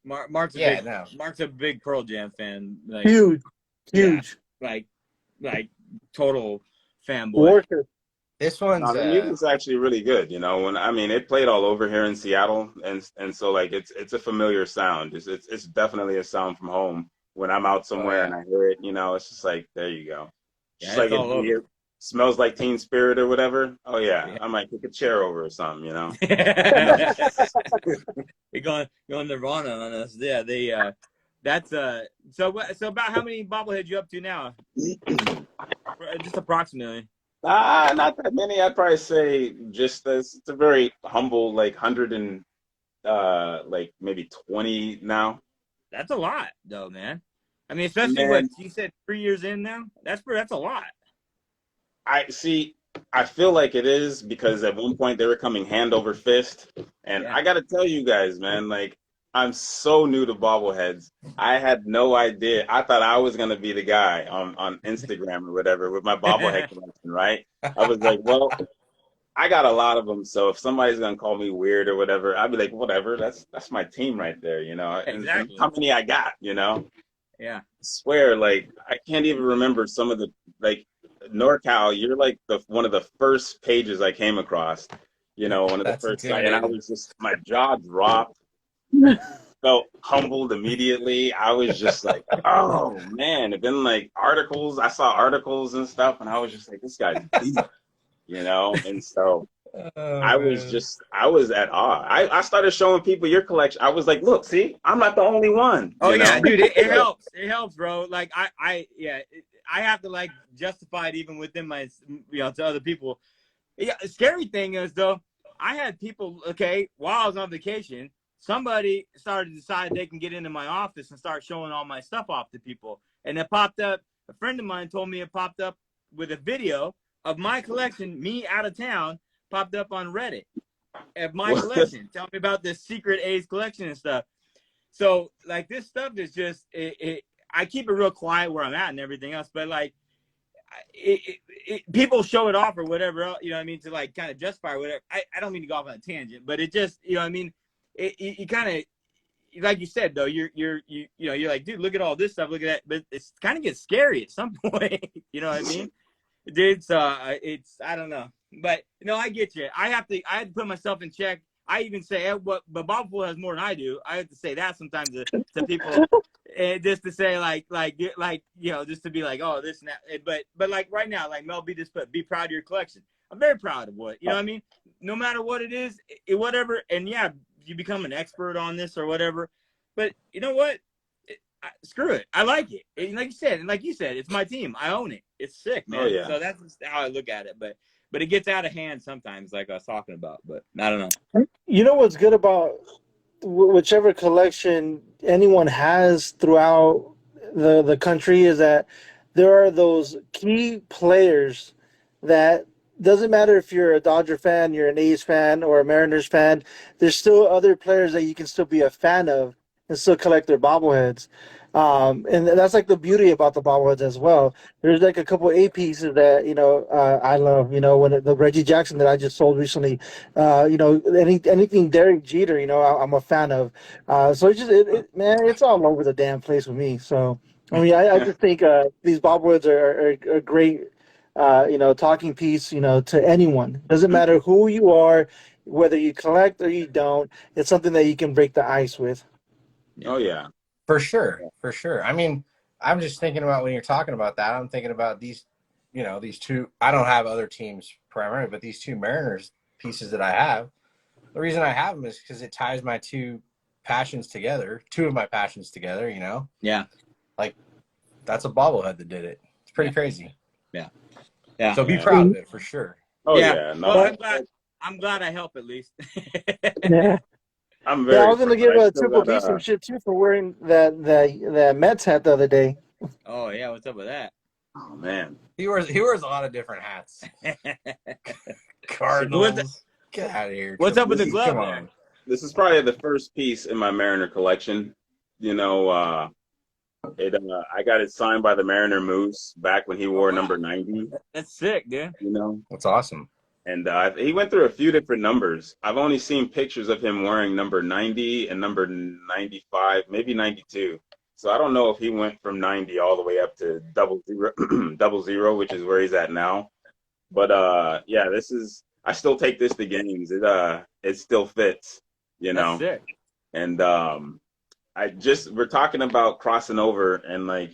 Mark's a big Pearl Jam fan. Like, Huge. Yeah, like total fanboy. Worker. This one's the music's actually really good, you know. It played all over here in Seattle, and so like it's a familiar sound. It's definitely a sound from home. When I'm out somewhere and I hear it, you know, it's just like, there you go. Yeah, just like all over. It smells like Teen Spirit or whatever. Oh yeah, I might kick a chair over or something, you know. You're going Nirvana on us. Yeah, they that's so about how many bobbleheads you up to now? Just approximately. Not that many. I'd probably say just this. It's a very humble, like 100 and like maybe 20 now. That's a lot, though, man. I mean, especially what Man, you said, 3 years in now. That's a lot. I see. I feel like it is because at one point they were coming hand over fist, and Yeah. I got to tell you guys, man, like I'm so new to bobbleheads. I had no idea. I thought I was gonna be the guy on Instagram or whatever with my bobblehead collection, right? I was like, well, I got a lot of them, so if somebody's gonna call me weird or whatever, I'd be like, whatever. That's my team right there, you know. And Exactly. how many I got, you know? Yeah. I swear, like I can't even remember some of the like NorCal. You're like the one of the first pages I came across. You know, one of the That's first, and I intimidating. was just my jaw dropped. Felt humbled immediately. I was just like, oh man. And then like articles, I saw articles and stuff, and I was just like, this guy's deep, you know. And so Oh, I was man. just, I was at awe. I started showing people your collection. I was like, look, see, I'm not the only one, Oh you yeah, know. dude, it So, helps. It helps, bro. Like I have to like justify it even within my, to other people. Yeah, the scary thing is though, I had people. Okay, while I was on vacation, somebody started to decide they can get into my office and start showing all my stuff off to people, and it popped up. A friend of mine told me it popped up with a video of my collection, me out of town, popped up on Reddit of my collection. Tell me about this secret A's collection and stuff. So like this stuff is just I keep it real quiet where I'm at and everything else, but like people show it off or whatever else, you know what I mean, to like kind of justify or whatever. I don't mean to go off on a tangent, but it just, you know what I mean, you kind of, like you said though, you're like, dude, look at all this stuff, look at that, but it's kind of gets scary at some point. You know what I mean? Dude, so it's I don't know, but no, I get you. I had to put myself in check. I even say, but Bobble has more than I do. I have to say that sometimes to people, and just to say like just to be like, oh, this and that. But like right now, like Mel B just put, be proud of your collection. I'm very proud of what, you know what I mean. No matter what it is, whatever, and yeah, you become an expert on this or whatever. But you know what? Screw it. I like it. Like you said, it's my team. I own it. It's sick, man. oh yeah. So that's just how I look at it. But it gets out of hand sometimes, like I was talking about. But I don't know. You know what's good about whichever collection anyone has throughout the country is that there are those key players that doesn't matter if you're a Dodger fan, you're an A's fan, or a Mariners fan. There's still other players that you can still be a fan of and still collect their bobbleheads. And that's like the beauty about the bobbleheads as well. There's like a couple A pieces that I love. You know, when the Reggie Jackson that I just sold recently. Anything Derek Jeter. I'm a fan of. So man, it's all over the damn place with me. So I mean, I just think these bobbleheads are a great talking piece. To anyone. Doesn't matter who you are, whether you collect or you don't. It's something that you can break the ice with. Oh yeah. For sure. For sure. I mean, I'm just thinking about when you're talking about that, I'm thinking about these two. I don't have other teams primarily, but these two Mariners pieces that I have. The reason I have them is because it ties my two of my passions together, Yeah. Like, that's a bobblehead that did it. It's pretty crazy. Yeah. Yeah. So be proud of it, for sure. Oh yeah. No, Well, I'm glad I help at least. Yeah. I'm Yeah, I very was gonna proud. give I a still Triple got D some shit too for wearing that Mets hat the other day. Oh yeah, what's up with that? oh man. He wears a lot of different hats. Cardinals. Get out of here. What's up with the Triple D, glove come there? on. This is probably the first piece in my Mariner collection. You know, I got it signed by the Mariner Moose back when he wore number 90. That's sick, dude. You know, That's awesome. and he went through a few different numbers. I've only seen pictures of him wearing number 90 and number 95, maybe 92. So I don't know if he went from 90 all the way up to 00, which is where he's at now. But yeah, I still take this to games. It still fits, you know. That's sick. And we're talking about crossing over and like,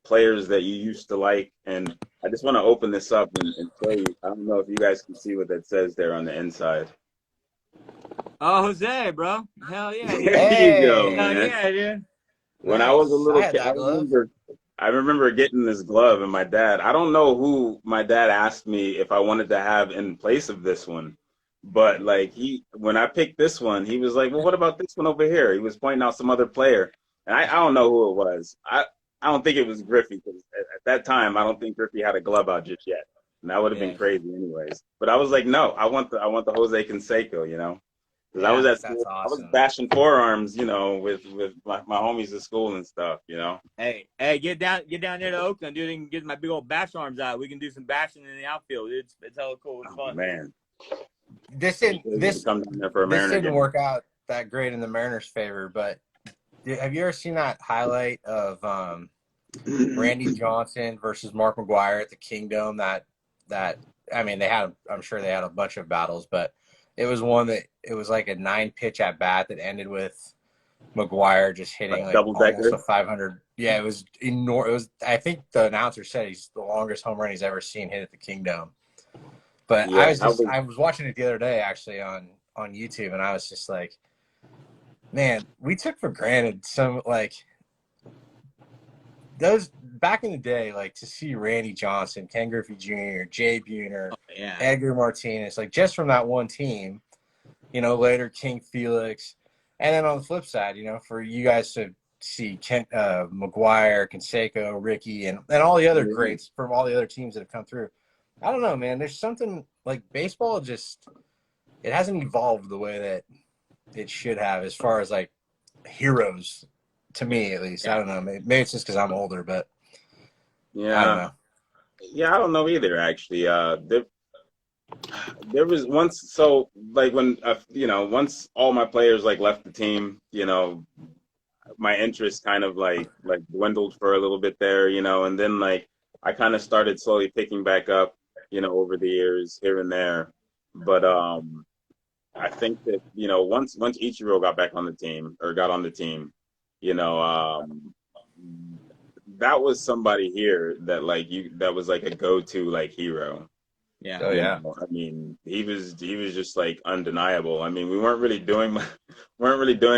players that you used to like. And I just want to open this up and show you. I don't know if you guys can see what that says there on the inside. Oh, Jose, bro. Hell yeah, dude. There you go, Hell man. yeah, dude. When I was a little I had kid, that glove. I remember getting this glove, and my dad, I don't know who my dad asked me if I wanted to have in place of this one. But like when I picked this one, he was like, well, what about this one over here? He was pointing out some other player. And I don't know who it was. I don't think it was Griffey because at that time I don't think Griffey had a glove out just yet, and that would have been crazy anyways. But I was like, no, I want the Jose Canseco, you know, because I was at school, that's I was awesome. bashing forearms, you know, with my homies at school and stuff, you know. Hey, get down there to Oakland, dude, and get my big old bash arms out. We can do some bashing in the outfield. It's hella cool. It's fun. Man, This come down there for a this Mariner didn't game. work out that great in the Mariners' favor, but have you ever seen that highlight of Randy Johnson versus Mark McGwire at the Kingdom? That I mean, I'm sure they had a bunch of battles, but it was one that it was like a 9-pitch at bat that ended with McGwire just hitting like almost a 500. Yeah, it was enormous. It was, I think the announcer said he's the longest home run he's ever seen hit at the Kingdom. But yeah, I was watching it the other day actually on YouTube, and I was just like, man, we took for granted some, like, those back in the day, like to see Randy Johnson, Ken Griffey Jr., Jay Buhner, Edgar Martinez, like just from that one team, you know, later King Felix. And then on the flip side, you know, for you guys to see McGwire, Canseco, Ricky, and all the other greats from all the other teams that have come through. I don't know, man. There's something like baseball just – it hasn't evolved the way that it should have as far as like heroes, to me at least. I don't know. Maybe it's just because I'm older, but I don't know. Yeah, I don't know either, actually. There was once, so like when you know, once all my players like left the team, you know, my interest kind of like dwindled for a little bit there, you know, and then like I kind of started slowly picking back up, you know, over the years here and there. But I think that, you know, once Ichiro got on the team, you know, that was somebody here that that was like a go-to like hero. Yeah. Oh yeah. I mean, he was just like undeniable. I mean, we weren't really doing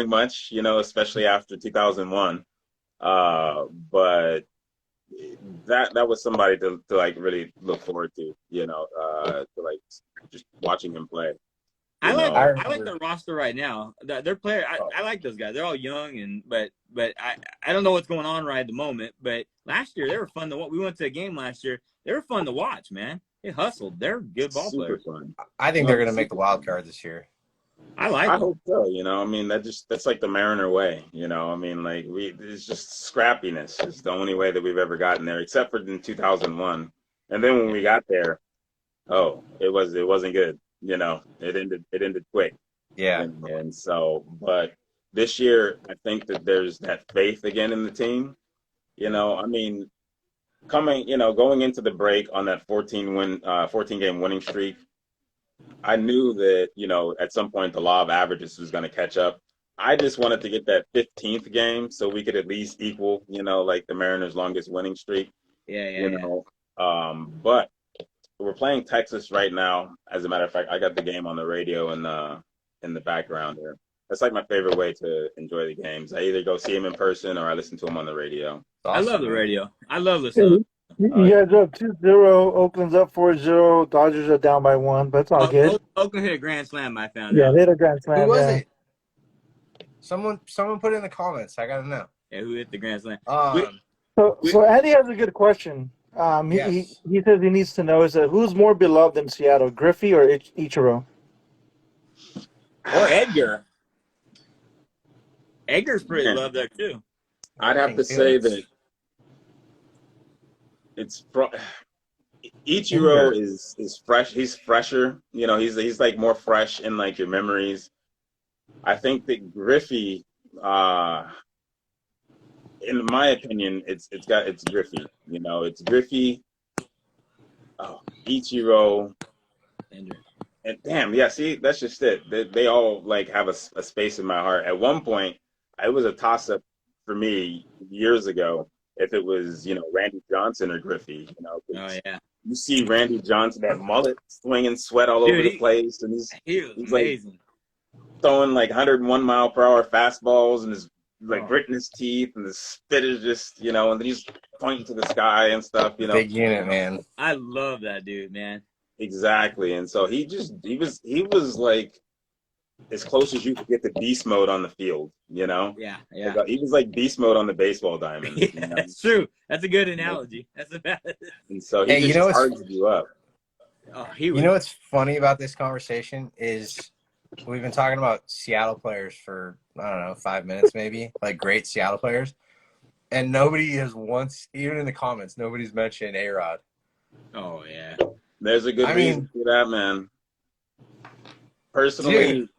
much, you know, especially after 2001. But that was somebody to like really look forward to, you know, to like just watching him play. I like the roster right now. Their player, I like those guys. They're all young, but I don't know what's going on right at the moment. But last year they were fun to watch. We went to a game last year. They were fun to watch, man. They hustled. They're good ball players. Fun. I think they're going to make the wild card this year. I hope so. You know, I mean, that's like the Mariner way. You know, I mean, like it's just scrappiness. It's the only way that we've ever gotten there, except for in 2001. And then when we got there, it wasn't good. You know, it ended quick. Yeah. And so, but this year, I think that there's that faith again in the team. You know, I mean, going into the break on that 14 game winning streak, I knew that, you know, at some point the law of averages was going to catch up. I just wanted to get that 15th game so we could at least equal, you know, like the Mariners' longest winning streak. Yeah. But we're playing Texas right now. As a matter of fact, I got the game on the radio in the background here. That's like my favorite way to enjoy the games. I either go see him in person or I listen to him on the radio. Awesome. I love the radio. I love listening. You guys are up 2-0. Oakland's up 4-0. Dodgers are down by 1, but it's all good. Oakland hit a grand slam, I found out. Yeah, they hit a grand slam. Who was it? Someone put it in the comments. I got to know. Yeah, who hit the grand slam? So Eddie has a good question. Yes. He says he needs to know is that who's more beloved in Seattle, Griffey or Ichiro? Or Edgar. Edgar's pretty loved there too. I'd have to say that Ichiro is fresh. He's fresher. You know, he's like more fresh in like your memories. I think that Griffey, in my opinion, it's Griffey. You know, it's Griffey, Ichiro, and damn, yeah. See, that's just it. They all like have a space in my heart. At one point, it was a toss up for me years ago if it was, you know, Randy Johnson or Griffey. You know, you see Randy Johnson, that mullet, swinging sweat all over the place, and he's amazing. Like throwing like 101 mile per hour fastballs, and his like gritting his teeth, and the spit is just, you know, and then he's pointing to the sky and stuff. You know, big unit, man. I love that dude, man. Exactly, and so he was like as close as you could get to beast mode on the field. You know, Yeah, yeah. he was like beast mode on the baseball diamond. Yeah, You know? that's true. That's a good analogy. That's about it. And so he Hey, just charged you up. Oh, he you was. know what's funny about this conversation is we've been talking about Seattle players for, I don't know, 5 minutes maybe, like great Seattle players. And nobody has once, even in the comments, nobody's mentioned A-Rod. Oh yeah. There's a good reason for that, man. Personally, dude.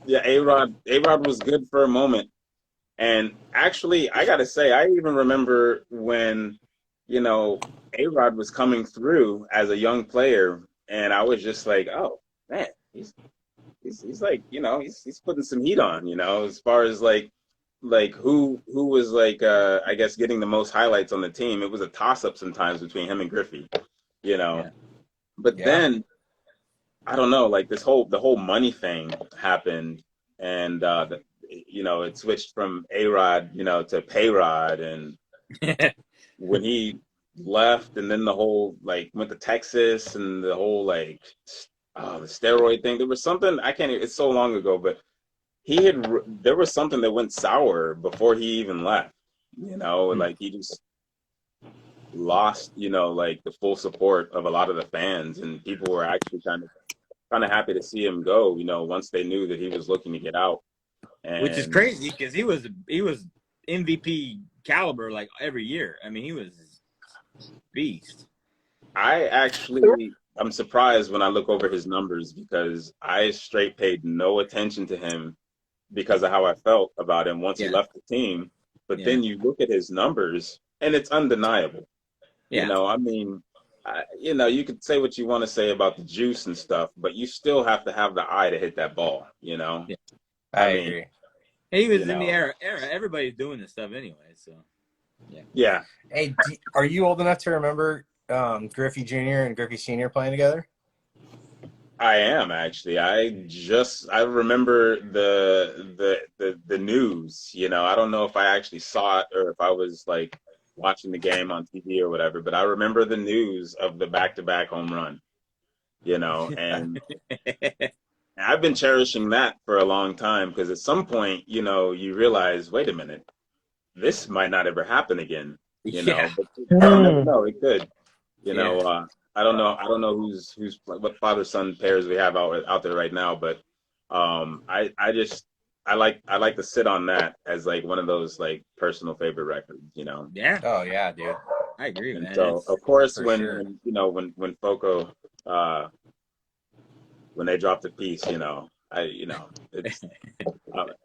yeah, A-Rod was good for a moment. And actually, I got to say, I even remember when, you know, A-Rod was coming through as a young player, and I was just like, oh, man, he's like, you know, he's putting some heat on, you know, as far as like who was like, I guess getting the most highlights on the team. It was a toss-up sometimes between him and Griffey, you know. Yeah. But then, I don't know, like the whole money thing happened, and you know, it switched from A-Rod, you know, to Pay-Rod, and when he left, and then the whole like went to Texas, and the whole like the steroid thing. There was something I can't. It's so long ago, but there was something that went sour before he even left. You know, like he just lost, you know, like the full support of a lot of the fans, and people were actually kind of happy to see him go. You know, once they knew that he was looking to get out. And which is crazy because he was MVP caliber like every year. I mean, he was beast. I'm surprised when I look over his numbers because I straight paid no attention to him because of how I felt about him once he left the team. But then you look at his numbers and it's undeniable. You know, I mean, you know, you could say what you want to say about the juice and stuff, but you still have to have the eye to hit that ball, you know? Yeah. I agree. He was in the era. Everybody's doing this stuff anyway, so yeah. Hey, are you old enough to remember Griffey Jr. and Griffey Sr. playing together? I am actually. I remember the news. You know, I don't know if I actually saw it or if I was like watching the game on TV or whatever, but I remember the news of the back-to-back home run. You know, and I've been cherishing that for a long time because at some point, you know, you realize, wait a minute, this might not ever happen again. You know, but you never know, it could. You know, I don't know who's what father-son pairs we have out there right now, but I like to sit on that as like one of those like personal favorite records, you know. Yeah. Oh yeah, dude. I agree, And man. so of course when you know when Foco when they dropped the piece, you know, it's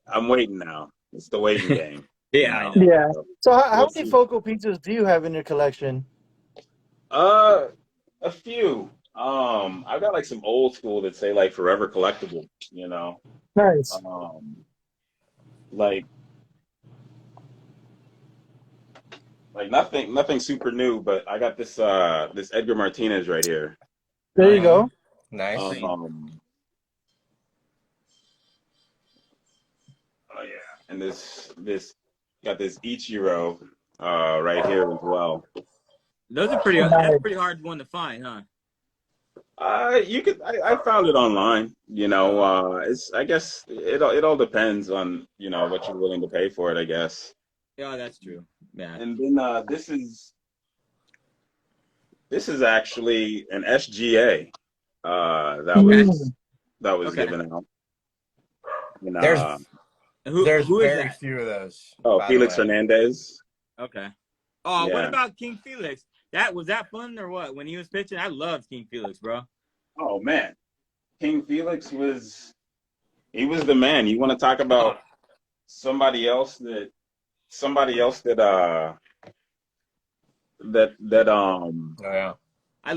I'm waiting now. It's the waiting game. Yeah, you know? Yeah. So how We'll many see. Foco pizzas do you have in your collection? A few. I've got like some old school that say like forever collectible, you know. Nice. Like nothing super new, but I got this this Edgar Martinez right here. There you go. Nice. Oh yeah, and this got this Ichiro right here as well. those are pretty. That's a pretty hard one to find, huh? I found it online. You know, I guess it all depends on, you know, what you're willing to pay for it, I guess. Yeah, that's true. Yeah. And then this is actually an SGA that was given out. And, there's who is very that? few of those. Oh, Felix Hernandez. Okay. Oh, what Yeah. about King Felix? Was that fun or what? When he was pitching, I loved King Felix, bro. Oh man, King Felix was the man. You want to talk about somebody else that I loved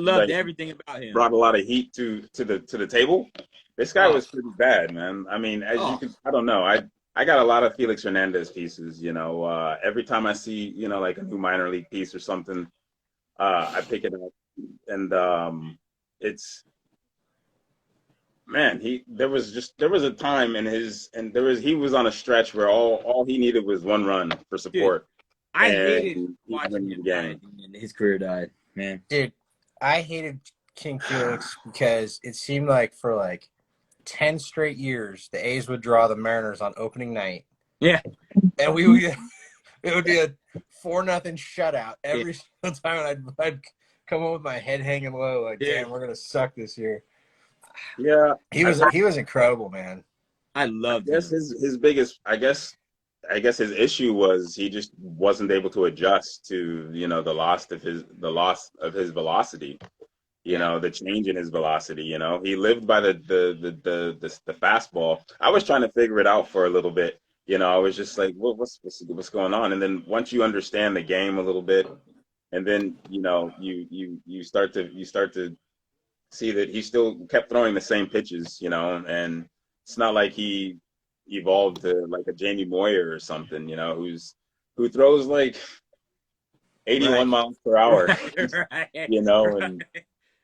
like, everything about him. brought a lot of heat to the table. This guy was pretty bad, man. I mean, as you can, I don't know. I got a lot of Felix Hernandez pieces, you know. Every time I see, you know, like a new minor league piece or something, I pick it up, and it's, man, there was a time he was on a stretch where all he needed was one run for support. Dude, I hated watching him die, and his career died, man. Dude, I hated King Felix because it seemed like for like 10 straight years, the A's would draw the Mariners on opening night. Yeah. And we would it would be a 4-0 shutout every single time. And I'd come home with my head hanging low, like, damn, we're gonna suck this year. Yeah, He was incredible, man. I loved I guess him. his biggest, I guess his issue was he just wasn't able to adjust to, you know, the loss of his velocity. You know, the change in his velocity. You know, he lived by the fastball. I was trying to figure it out for a little bit. You know, I was just like, what's going on? And then once you understand the game a little bit, and then you know, you start to see that he still kept throwing the same pitches. You know, and it's not like he evolved to like a Jamie Moyer or something. You know, who throws like 81 miles per hour. Right. You know, and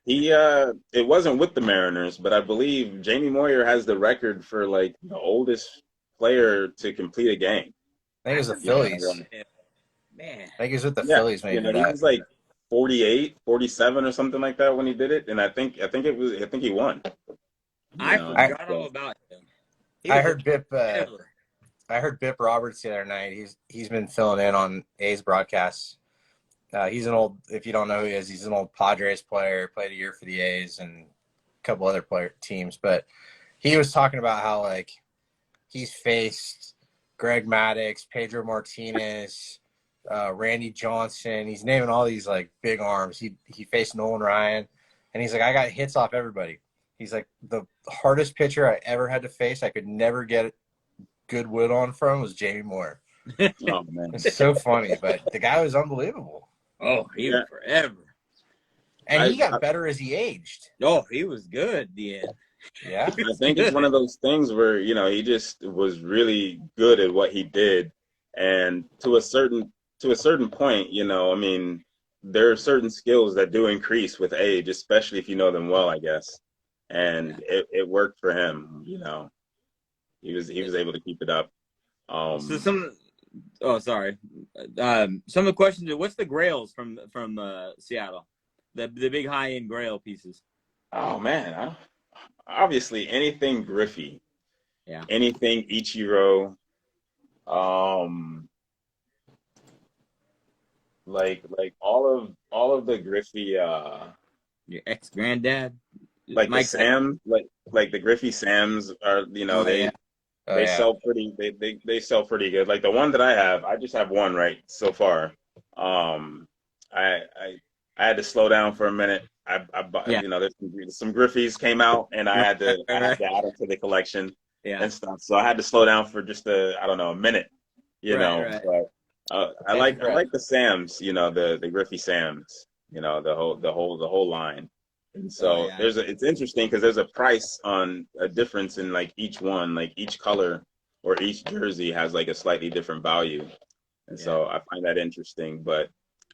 he it wasn't with the Mariners, but I believe Jamie Moyer has the record for like the oldest player to complete a game. I think it was the Phillies. Man. I think it was with the Phillies when he did He that. was like 48, 47 or something like that when he did it, and I think he won. I forgot all about him. I heard Bip Roberts the other night. He's been filling in on A's broadcasts. He's an old, if you don't know who he is, he's an old Padres player, played a year for the A's and a couple other teams. But he was talking about how, like, he's faced Greg Maddux, Pedro Martinez, Randy Johnson. He's naming all these, like, big arms. He faced Nolan Ryan. And he's like, I got hits off everybody. He's like, the hardest pitcher I ever had to face, I could never get good wood on from, was Jamie Moore. Oh man, It's so funny, but the guy was unbelievable. Oh, he was forever. And he got better as he aged. Oh, he was good at the end. Yeah. I think it's one of those things where, you know, he just was really good at what he did, and to a certain point, you know, I mean, there are certain skills that do increase with age, especially if you know them well, I guess. And it worked for him, you know. He was able to keep it up. So some of the questions are, what's the grails from Seattle? The big high end grail pieces. Oh man, obviously anything Griffey. Yeah. Anything Ichiro. Like all of the Griffey Your ex granddad. like Mike the Sam, like the Griffey Sams are, you know, they sell pretty they sell pretty good. Like the one that I just have one right so far. I had to slow down for a minute. I you know, there's some Griffies came out, and I had to add them to the collection and stuff. So I had to slow down for just a minute, you know. But I like the Sams, you know, the Griffey Sams, you know, the whole line. And so it's interesting because there's a price on a difference in like each one, like each color or each jersey has like a slightly different value. And so I find that interesting. But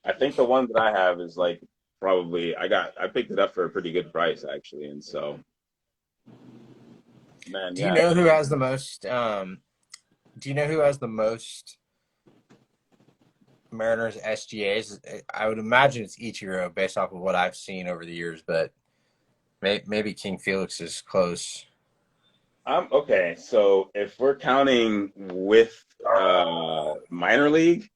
I think the one that I have is like probably I picked it up for a pretty good price actually. And so, man, Do you know who has the most? Do you know who has the most Mariners SGAs? I would imagine it's Ichiro based off of what I've seen over the years, but maybe King Felix is close. Okay, so if we're counting with minor league,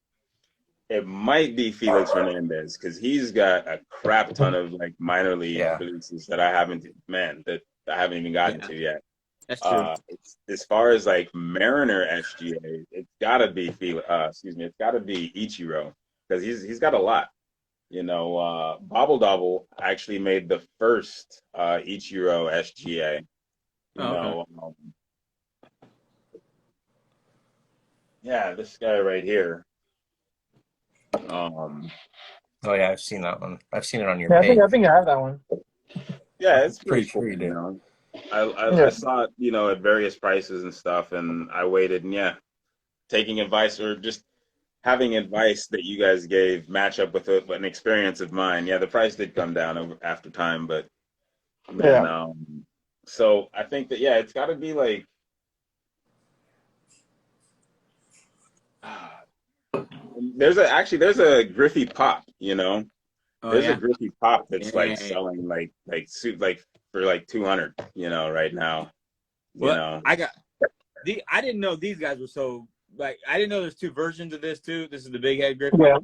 it might be Felix Hernandez because he's got a crap ton of like minor league releases that I haven't even gotten to yet. That's true. As far as like Mariner SGA, it's gotta be it's gotta be Ichiro because he's got a lot. You know, Bobble actually made the first Ichiro SGA. You know, this guy right here. Oh yeah, I've seen that one. I've seen it on your page. I think I have that one. Yeah, it's pretty cool. cool, You know, I saw it, you know, at various prices and stuff, and I waited, and taking advice or just having advice that you guys gave match up with an experience of mine. Yeah, the price did come down after time, but so I think that it's got to be like there's a Griffey Pop, you know. There's a Griffey Pop that's like selling like for like 200, you know, right now. You know, I didn't know these guys were so like. I didn't know there's two versions of this too. This is the big head Griffin. Yeah.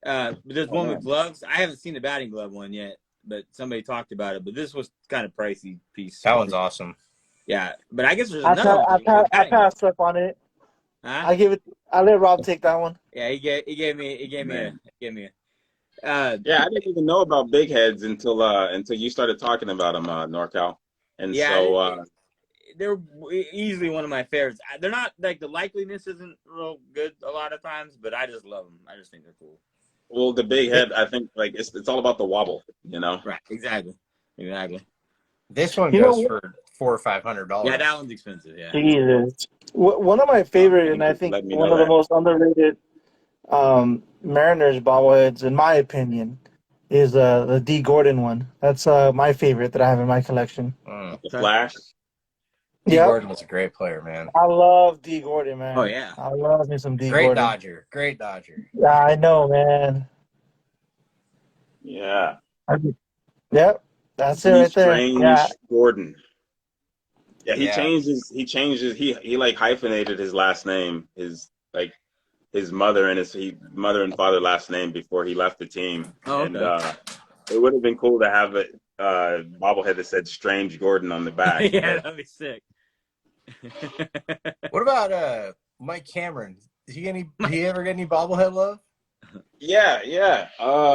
But there's one with gloves. I haven't seen the batting glove one yet, but somebody talked about it. But this was kind of pricey piece. That one's awesome. Yeah, but I guess there's another one. I passed up on it. Huh? I let Rob take that one. Yeah, he gave me a. yeah, I didn't even know about big heads until you started talking about them, NorCal, and yeah, so they're easily one of my favorites. They're not like the likeliness isn't real good a lot of times, but I just love them. I just think they're cool. well, the big head, I think like it's all about the wobble, you know. Right, exactly. This one goes for $400 or $500. Yeah, that one's expensive. Yeah. Jesus. One of my favorite, and I think one of the most underrated Mariners bobbleheads, in my opinion, is the D. Gordon one. That's my favorite that I have in my collection. The Flash. D. Gordon was a great player, man. I love D. Gordon, man. Oh, yeah. I love me some D. Great Gordon. Great Dodger. Yeah, I know, man. Yeah. Yep. That's it right there. Strange Gordon. Yeah, he like hyphenated his last name, his mother and his mother and father last name before he left the team. Oh, okay. And it would have been cool to have a bobblehead that said Strange Gordon on the back. Yeah, that'd be sick. What about Mike Cameron? Did he ever get any bobblehead love? Yeah.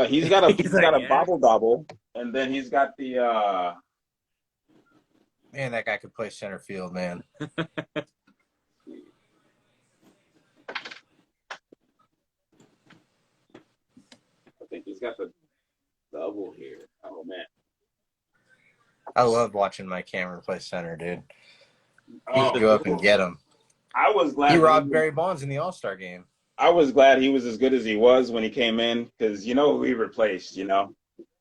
He's got a bobble dobble, and then he's got the Man, that guy could play center field, man. I think he's got the double here. Oh man. I loved watching Mike Cameron play center, dude. Oh, He'd go up and get him. I was glad he robbed Barry Bonds in the All-Star game. I was glad he was as good as he was when he came in, because you know who he replaced, you know,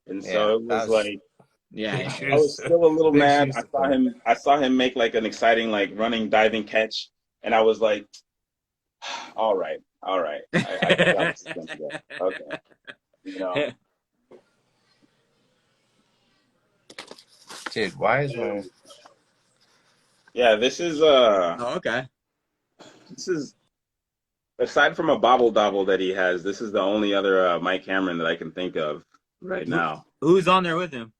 and so it was like, yeah, I was still a little mad. I saw him make like an exciting like running diving catch, and I was like, all right. I okay, you know. Dude, why is my... Yeah, this is Oh, okay. This is, aside from a bobble dobble that he has, this is the only other Mike Cameron that I can think of right now. Who's on there with him?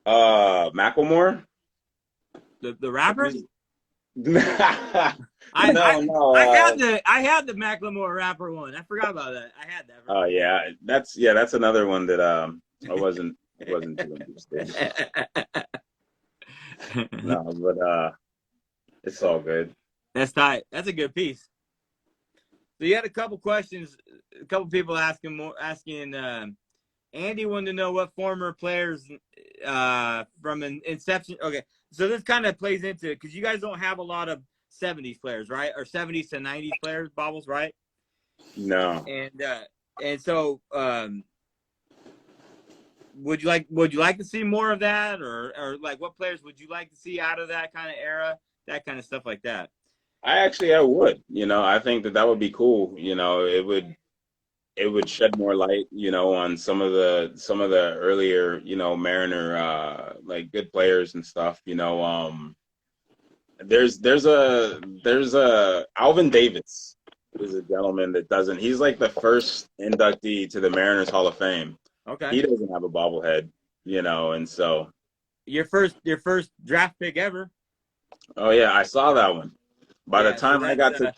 Macklemore, the rapper. No. I had the Macklemore rapper one. I forgot about that. I had that. Oh yeah, that's another one that I wasn't too interested. No, but it's all good. That's tight. That's a good piece. So you had a couple questions. A couple people asking. Andy wanted to know what former players from an inception. Okay, so this kind of plays into it because you guys don't have a lot of 70s players, right? Or 70s to 90s players, Bobbles, right? No. And so would you like to see more of that, or like what players would you like to see out of that kind of era, that kind of stuff like that? I would. You know, I think that would be cool. You know, it would shed more light, you know, on some of the earlier, you know, Mariner like good players and stuff. You know, there's a Alvin Davis is a gentleman that doesn't. He's like the first inductee to the Mariners Hall of Fame. Okay. He doesn't have a bobblehead, you know, and so your first draft pick ever. Oh yeah, I saw that one. By the time I got to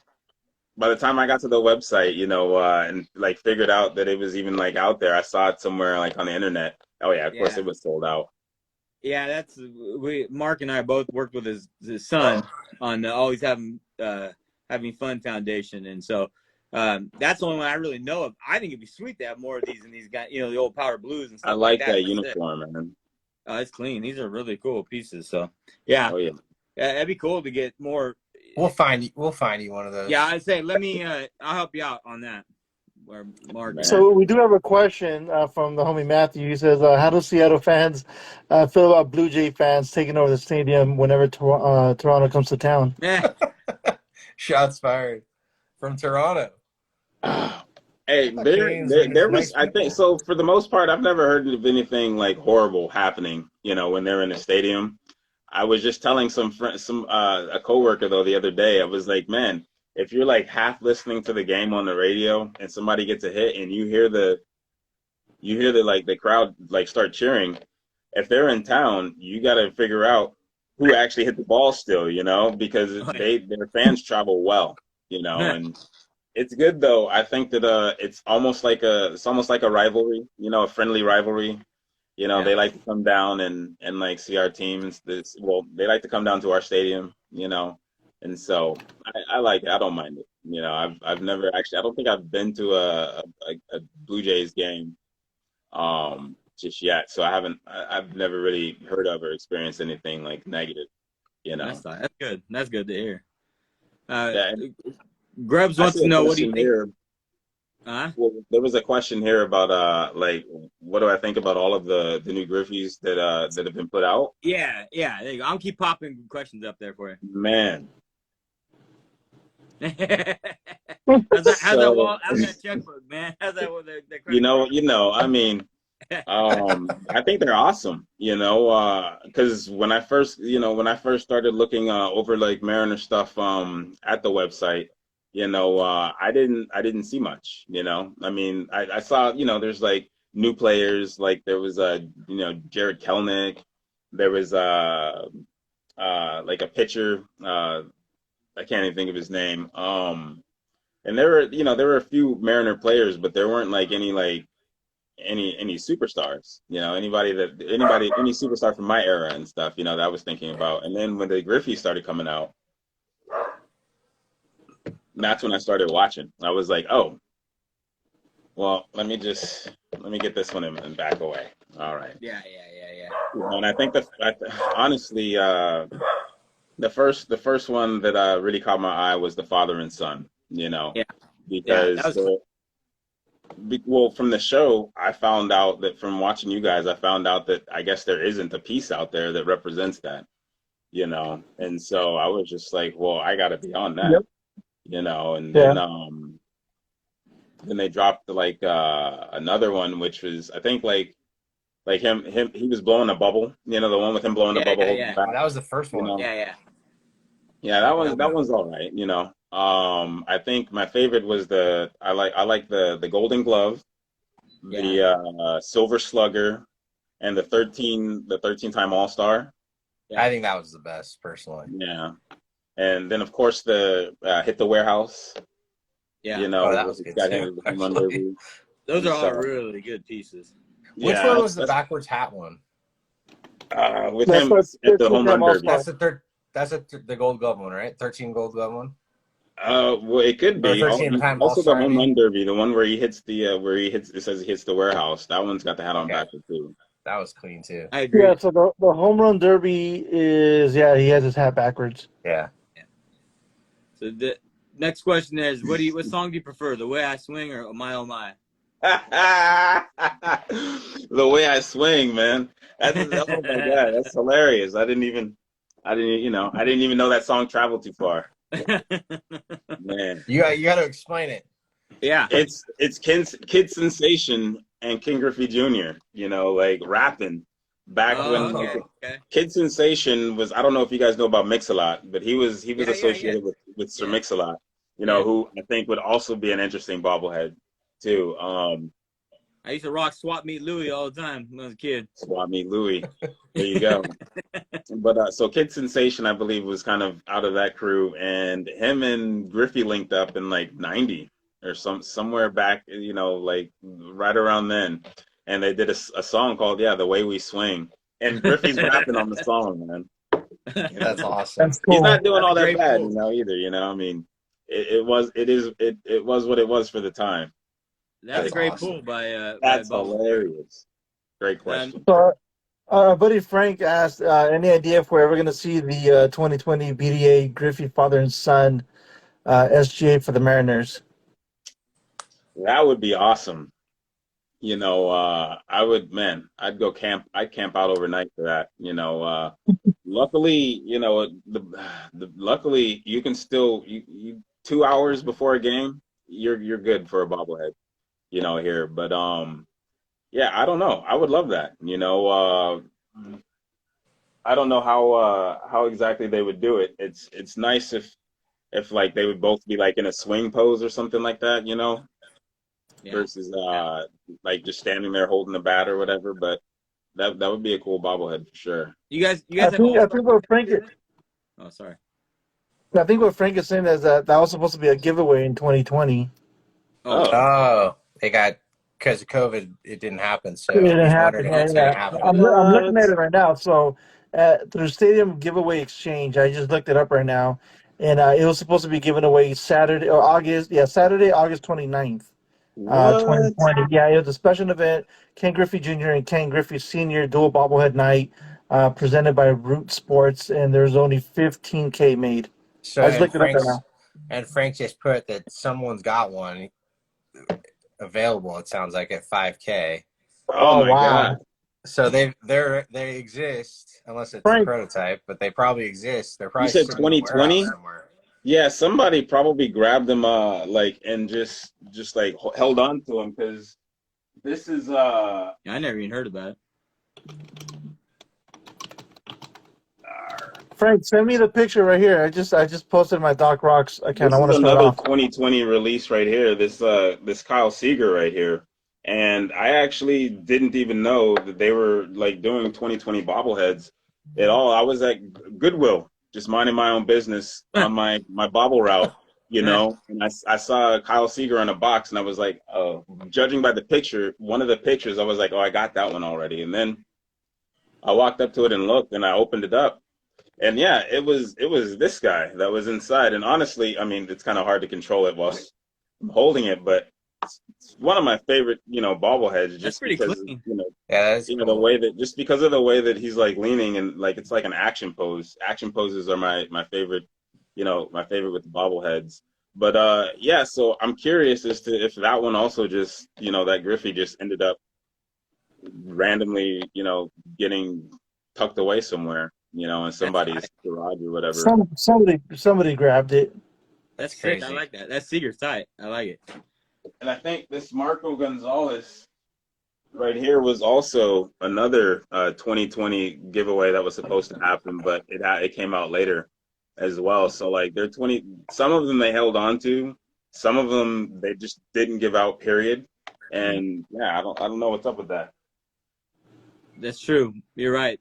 the website, you know, and like figured out that it was even like out there, I saw it somewhere like on the internet. Oh yeah, of course it was sold out. Yeah, Mark and I both worked with his son on the Always Having Fun Foundation, and so that's the only one I really know of. I think it'd be sweet to have more of these and these guys, you know, the old Power Blues and stuff. I like that uniform, man. It's clean. These are really cool pieces. So yeah. Oh yeah. Yeah, that'd be cool to get more. We'll find you one of those. Yeah, I'd say let me. I'll help you out on that. Where Mark. So we do have a question from the homie Matthew. He says, "How do Seattle fans feel about Blue Jay fans taking over the stadium whenever Toronto comes to town?" Shots fired from Toronto. Hey, there was. I think so. For the most part, I've never heard of anything like horrible happening. You know, when they're in the stadium. I was just telling some friend, a coworker though the other day. I was like, man, if you're like half listening to the game on the radio and somebody gets a hit and you hear the like the crowd like start cheering, if they're in town, you got to figure out who actually hit the ball still, because their fans travel well, and it's good though. I think that it's almost like a rivalry, a friendly rivalry. They like to come down and like see our teams. They like to come down to our stadium, and so I like it. I don't mind it. I've never actually. I don't think I've been to a Blue Jays game just yet. So I've never really heard of or experienced anything like negative. That's good. That's good to hear. Yeah, Grubbs I wants see to a know what do you question think. here. Well, there was a question here about like what do I think about all of the new Griffies that have been put out? Yeah. There you go. I'll keep popping questions up there for you. Man, how's that so wall? How's that checkbook, man? How's that the credit card? I mean, I think they're awesome. Because when I first started looking over like Mariner stuff at the website, I didn't see much. I mean, I saw there's like new players, like there was Jared Kelnick, there was like a pitcher, I can't even think of his name. And there were a few Mariner players, but there weren't like any superstars, any superstar from my era and stuff, that I was thinking about. And then when the Griffies started coming out, that's when I started watching. I was like, oh, well, let me get this one and back away. All right. Yeah. And I think honestly, the first one that really caught my eye was the father and son, Yeah. because that was cool. well, from the show, I found out that from watching you guys, I found out that I guess there isn't a piece out there that represents that, and so I was just like, well, I got to be on that, and then they dropped like another one, which was I think like him he was blowing a bubble, the one with him blowing the bubble. Yeah. Oh, that was the first one. Yeah, that one's all right, I think my favorite was I like the Golden Glove, the Silver Slugger, and the 13-time All-Star. Yeah. I think that was the best personally. Yeah. And then of course the Hit the Warehouse. Yeah. That was good too, those are all really good pieces. Which one was the backwards hat one? With him at the home run derby. That's the Gold Glove one, right? 13 Gold Glove one. Well, it could be. Also the home run derby, the one where he hits it says he hits the warehouse. That one's got the hat on backwards too. That was clean too. I agree. Yeah, so the home run derby is he has his hat backwards. Yeah. So the next question is, what song do you prefer, The Way I Swing or My Oh My? The Way I Swing, man. Oh my God, that's hilarious. I didn't even know that song traveled too far. Man, you got to explain it. Yeah, it's Kid Sensation and King Griffey Jr. Like rapping back when Kid Sensation was. I don't know if you guys know about Mix-a-Lot, but he was associated with Sir Mix-a-Lot. Who I think would also be an interesting bobblehead too. I used to rock Swap Meet Louie all the time when I was a kid. Swap Meet Louie. There you go. But so Kid Sensation, I believe, was kind of out of that crew, and him and Griffey linked up in like '90 or somewhere back, like right around then, and they did a song called The Way We Swing, and Griffey's rapping on the song, man. That's awesome. That's cool. He's not doing all that bad, either. I mean, it was what it was for the time. That's a great pull by That's by hilarious. Great question. So, our buddy Frank asked, any idea if we're ever going to see the 2020 BDA Griffey father and son SGA for the Mariners? That would be awesome. I'd go camp. I'd camp out overnight for that. Luckily, luckily you can still you 2 hours before a game, you're good for a bobblehead. Here, but I don't know. I would love that. I don't know how exactly they would do it. It's nice if like they would both be like in a swing pose or something like that, you know, Yeah. versus like just standing there holding the bat or whatever. But that would be a cool bobblehead for sure. You guys have all I star. think what Frank Oh, sorry. I think what Frank is saying is that was supposed to be a giveaway in 2020. Oh, Oh, Oh, they got because of COVID, it didn't happen. It So didn't he's happen. wondering if Yeah, it's going yeah. to happen again. I'm looking at what? it right now. So through Stadium Giveaway Exchange, I just looked it up right now, and it was supposed to be given away Saturday or August. Yeah, Saturday, August 29th, What? 2020. Yeah, it was a special event. Ken Griffey Jr. and Ken Griffey Sr. dual bobblehead night, presented by Root Sports, and there's only 15K made. So I just looked it up right now. Frank just put that someone's got one available. It sounds like at 5K. Oh Oh my wow, God. So they exist unless it's a Frank! prototype, but they probably exist. They're You probably said sitting in the warehouse 2020? somewhere. Yeah, somebody probably grabbed them like and just like held on to them because this is I never even heard about it. Frank, send me the picture right here. I just posted my Doc Rocks account. this I is want to show it another off. 2020 release right here. This Kyle Seager right here. And I actually didn't even know that they were like doing 2020 bobbleheads at all. I was at Goodwill, just minding my own business on my bobble route, you know. And I saw Kyle Seager on a box, and I was like, oh, judging by the picture, one of the pictures, I was like, oh, I got that one already. And then I walked up to it and looked, and I opened it up. And yeah, it was this guy that was inside. And honestly, I mean, it's kind of hard to control it while I'm holding it, but it's one of my favorite, bobbleheads That's just pretty because, clean. Yeah, that's the cool. way that just because of the way that he's like leaning and like it's like an action pose. Action poses are my favorite, my favorite with the bobbleheads. But yeah, so I'm curious as to if that one also just, that Griffey just ended up randomly, getting tucked away somewhere, in somebody's garage or whatever. Somebody grabbed it. That's Sick. I crazy. like that. That's Seager's tight. I like it. And I think this Marco Gonzalez right here was also another 2020 giveaway that was supposed to happen, but it came out later as well. So like they're 20. Some of them they held on to, some of them they just didn't give out. Period. And yeah, I don't know what's up with that. That's true. You're right,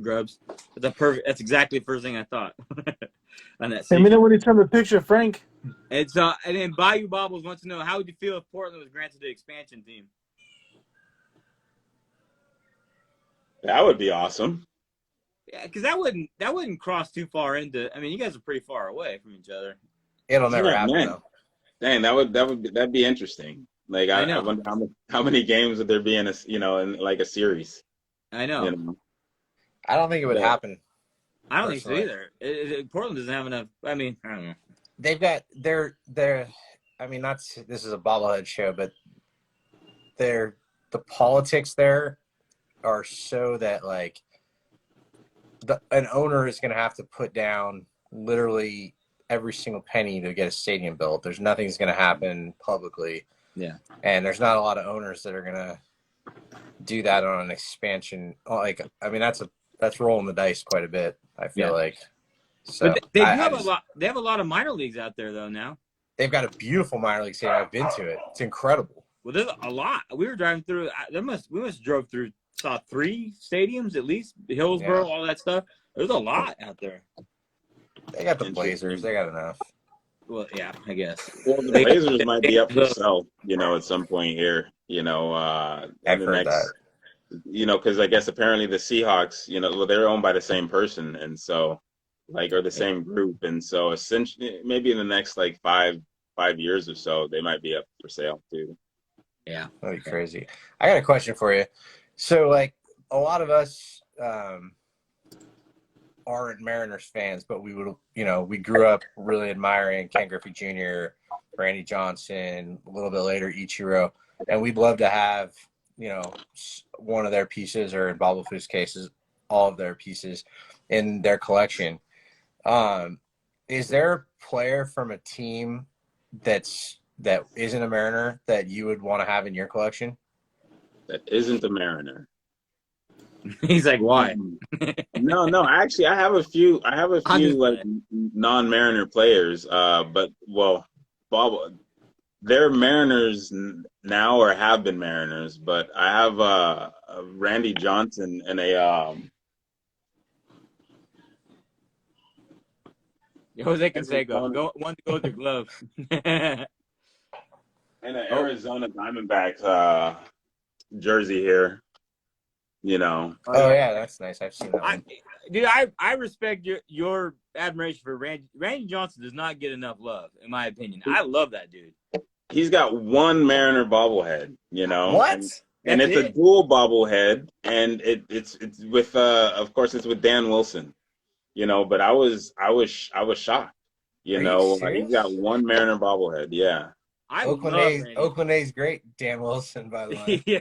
Grubs. That's exactly the first thing I thought. On that Let me know when you turn the picture, Frank. And then Bayou Bobbles wants to know, how would you feel if Portland was granted the expansion team? That would be awesome. Yeah, because that wouldn't cross too far into. I mean, you guys are pretty far away from each other. It'll never happen Man. though. Dang, that'd be interesting. Like I know. I wonder how many games would there be in in like a series. I know. I don't think it would happen. I don't think so personally. either. Portland doesn't have enough. I mean, I don't know. They've got they're I mean, this is a bobblehead show, but the politics there are so that like an owner is going to have to put down literally every single penny to get a stadium built. There's nothing's going to happen publicly. Yeah. And there's not a lot of owners that are going to do that on an expansion. Like, I mean, that's rolling the dice quite a bit, I feel like. So but they have a lot. They have a lot of minor leagues out there though now. They've got a beautiful minor league stadium. I've been to it. It's incredible. Well, there's a lot. We were driving through. We must drove through. Saw 3 stadiums at least. Hillsborough, all that stuff. There's a lot out there. They got the Blazers. They got enough. Well, yeah, I guess. Well, the Blazers might be up for sale, at some point here. I've heard that. Because I guess apparently the Seahawks, they're owned by the same person, and so or the same group, and so essentially maybe in the next like 5 years or so, they might be up for sale too. Yeah, that'd be crazy. I got a question for you. So, like, a lot of us aren't Mariners fans, but we would, we grew up really admiring Ken Griffey Jr., Randy Johnson, a little bit later Ichiro, and we'd love to have, one of their pieces, or in Bobble Food's cases, all of their pieces in their collection. Is there a player from a team that isn't a Mariner that you would want to have in your collection? That isn't a Mariner. He's like, why? No. Actually, I have a few. I have a I'm few just like non-Mariner players. But well, Bob, they're Mariners now or have been Mariners. But I have a Randy Johnson and a Jose Canseco. Want to go with the glove. and an Oh. Arizona Diamondbacks jersey here. You know. Oh yeah, that's nice. I've seen that one. Dude, I respect your admiration for Randy Johnson. Does not get enough love, in my opinion. I love that dude. He's got one Mariner bobblehead, you know. What? And it's a dual bobblehead, and it's with of course it's with Dan Wilson, you know. But I was shocked, you Are know. you serious? He's got one Mariner bobblehead, yeah. Oakland A's great. Dan Wilson, by the way. Yeah.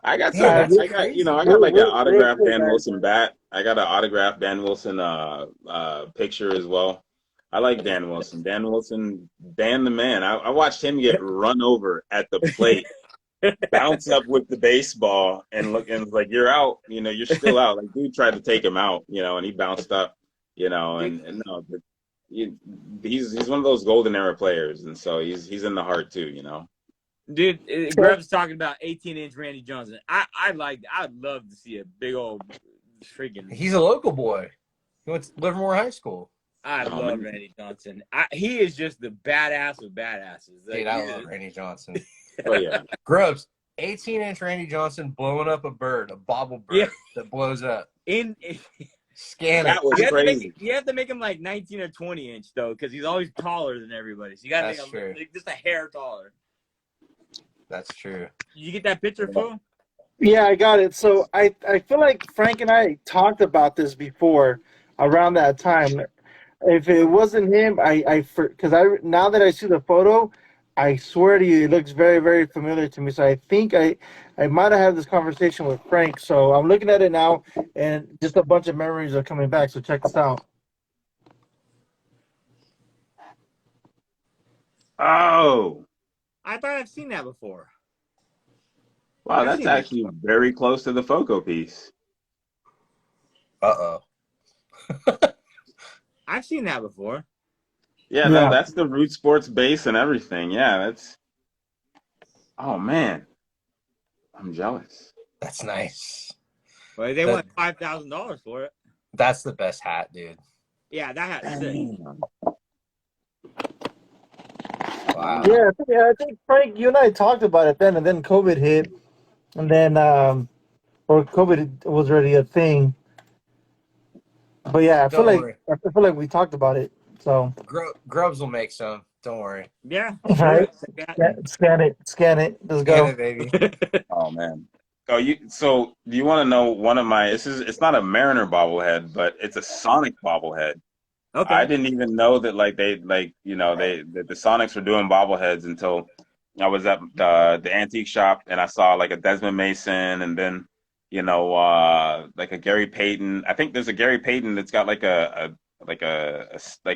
I got Yeah, some. that's I got crazy. I got like an Real autographed quick, Dan guys. Wilson bat. I got an autographed Dan Wilson picture as well. I like Dan Wilson. Dan the man. I watched him get run over at the plate, bounce up with the baseball, and look and was like, "You're out. You know, you're still out." Like dude tried to take him out, you know, and he bounced up, you know, and no, but he's one of those golden era players, and so he's in the heart too, you know. Dude, Greb's talking about 18-inch Randy Johnson. I'd love to see a big old freaking. He's a local boy. He went to Livermore High School. I love Randy Johnson. He is just the badass of badasses. Dude, I love Randy Johnson. Oh yeah, Grubbs, 18-inch Randy Johnson blowing up a bird, a bobble bird that blows up. Scan that it. was crazy. You have to make him like 19 or 20-inch though, because he's always taller than everybody. So you got to make him just a hair taller. That's true. Did you get that picture, Phil? Yeah, I got it. So I feel like Frank and I talked about this before around that time. If it wasn't him, because now that I see the photo, I swear to you, it looks very, very familiar to me. So I think I might have had this conversation with Frank. So I'm looking at it now, and just a bunch of memories are coming back. So check this out. Oh, I thought I've seen that before. wow, that's actually very close to the Foco piece. Uh-oh. I've seen that before. Yeah, no, that's the Root Sports base and everything. Yeah, that's. Oh man, I'm jealous. That's nice. Well, they want $5,000 for it. That's the best hat, dude. Yeah, that hat's sick. Wow. Yeah, I think Frank, you and I talked about it then, and then COVID hit, and then or COVID was already a thing. But yeah, I feel like we talked about it. So Grubbs will make some. Don't worry. Yeah. Right. Scan it. Let's go. Scan it, baby. Oh man. So do you want to know one of my? It's not a Mariner bobblehead, but it's a Sonic bobblehead. Okay. I didn't even know that the Sonics were doing bobbleheads until I was at the antique shop and I saw like a Desmond Mason and then like a Gary Payton. I think there's a Gary Payton that's got like a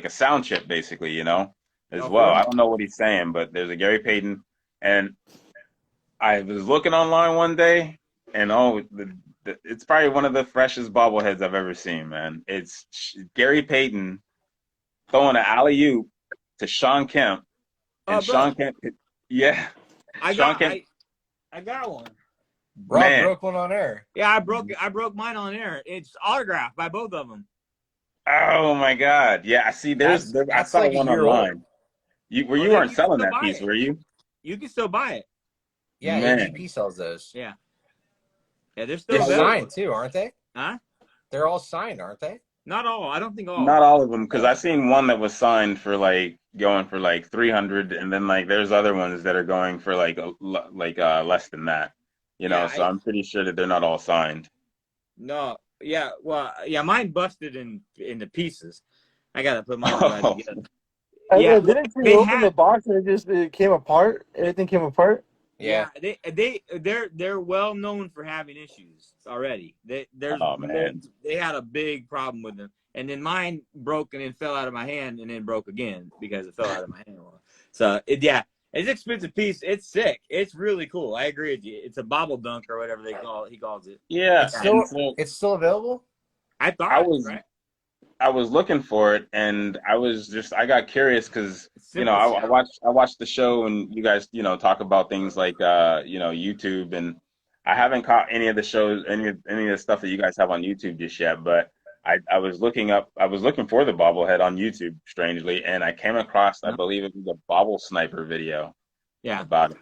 sound chip basically, as well. I don't know what he's saying, but there's a Gary Payton, and I was looking online one day, and it's probably one of the freshest bobbleheads I've ever seen, man. It's Gary Payton throwing an alley-oop to Sean Kemp, and Sean Kemp, yeah. I got one. Rob broke one on air. Yeah, I broke mine on air. It's autographed by both of them. Oh my God! Yeah, I see. I saw like one online. You weren't selling that piece, were you? You can still buy it. Yeah, AGP sells those. Yeah. Yeah, they're still signed too, aren't they? Huh? They're all signed, aren't they? Not all. I don't think all. Not all of them, because I seen one that was signed for going for like 300, and then there's other ones that are going for less than that. So I'm pretty sure that they're not all signed. No. Yeah. Well. Yeah. Mine busted into pieces. I gotta put mine back together. Yeah. Didn't you open the box and it came apart? Everything came apart. Yeah. They're well known for having issues already. They had a big problem with them, and then mine broke and then fell out of my hand and then broke again because it fell out of my hand. So It's an expensive piece. It's sick. It's really cool. I agree with you. It's a bobble dunk or whatever he calls it. Yeah, and so It's still available. I thought I was right. I was looking for it, and I got curious because I watched the show, and you guys talk about things like YouTube, and I haven't caught any of the shows, any of the stuff that you guys have on YouTube just yet, but I was looking for the bobblehead on YouTube, strangely, and I came across, I believe it was a Bobble Sniper video about it,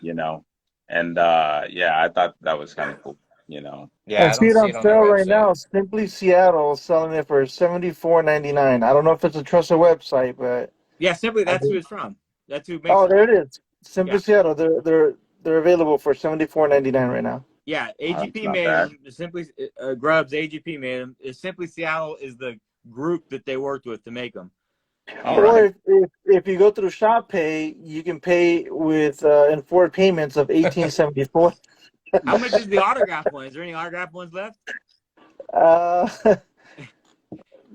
and I thought that was kind of cool. Yeah, I I see don't it see on it on their sale right website. now. Simply Seattle selling it for $74.99. I don't know if it's a trusted website, but Simply that's who it's from. That's who makes oh, it. there it is. Simply Seattle. They're available for $74.99 right now. Yeah, AGP not made bad. them. Simply Grubs. AGP made them. Simply Seattle is the group that they worked with to make them. All Or right. if you go through Shop Pay, you can pay with in 4 payments of $18.74. How much is the autograph one? Is there any autograph ones left? Let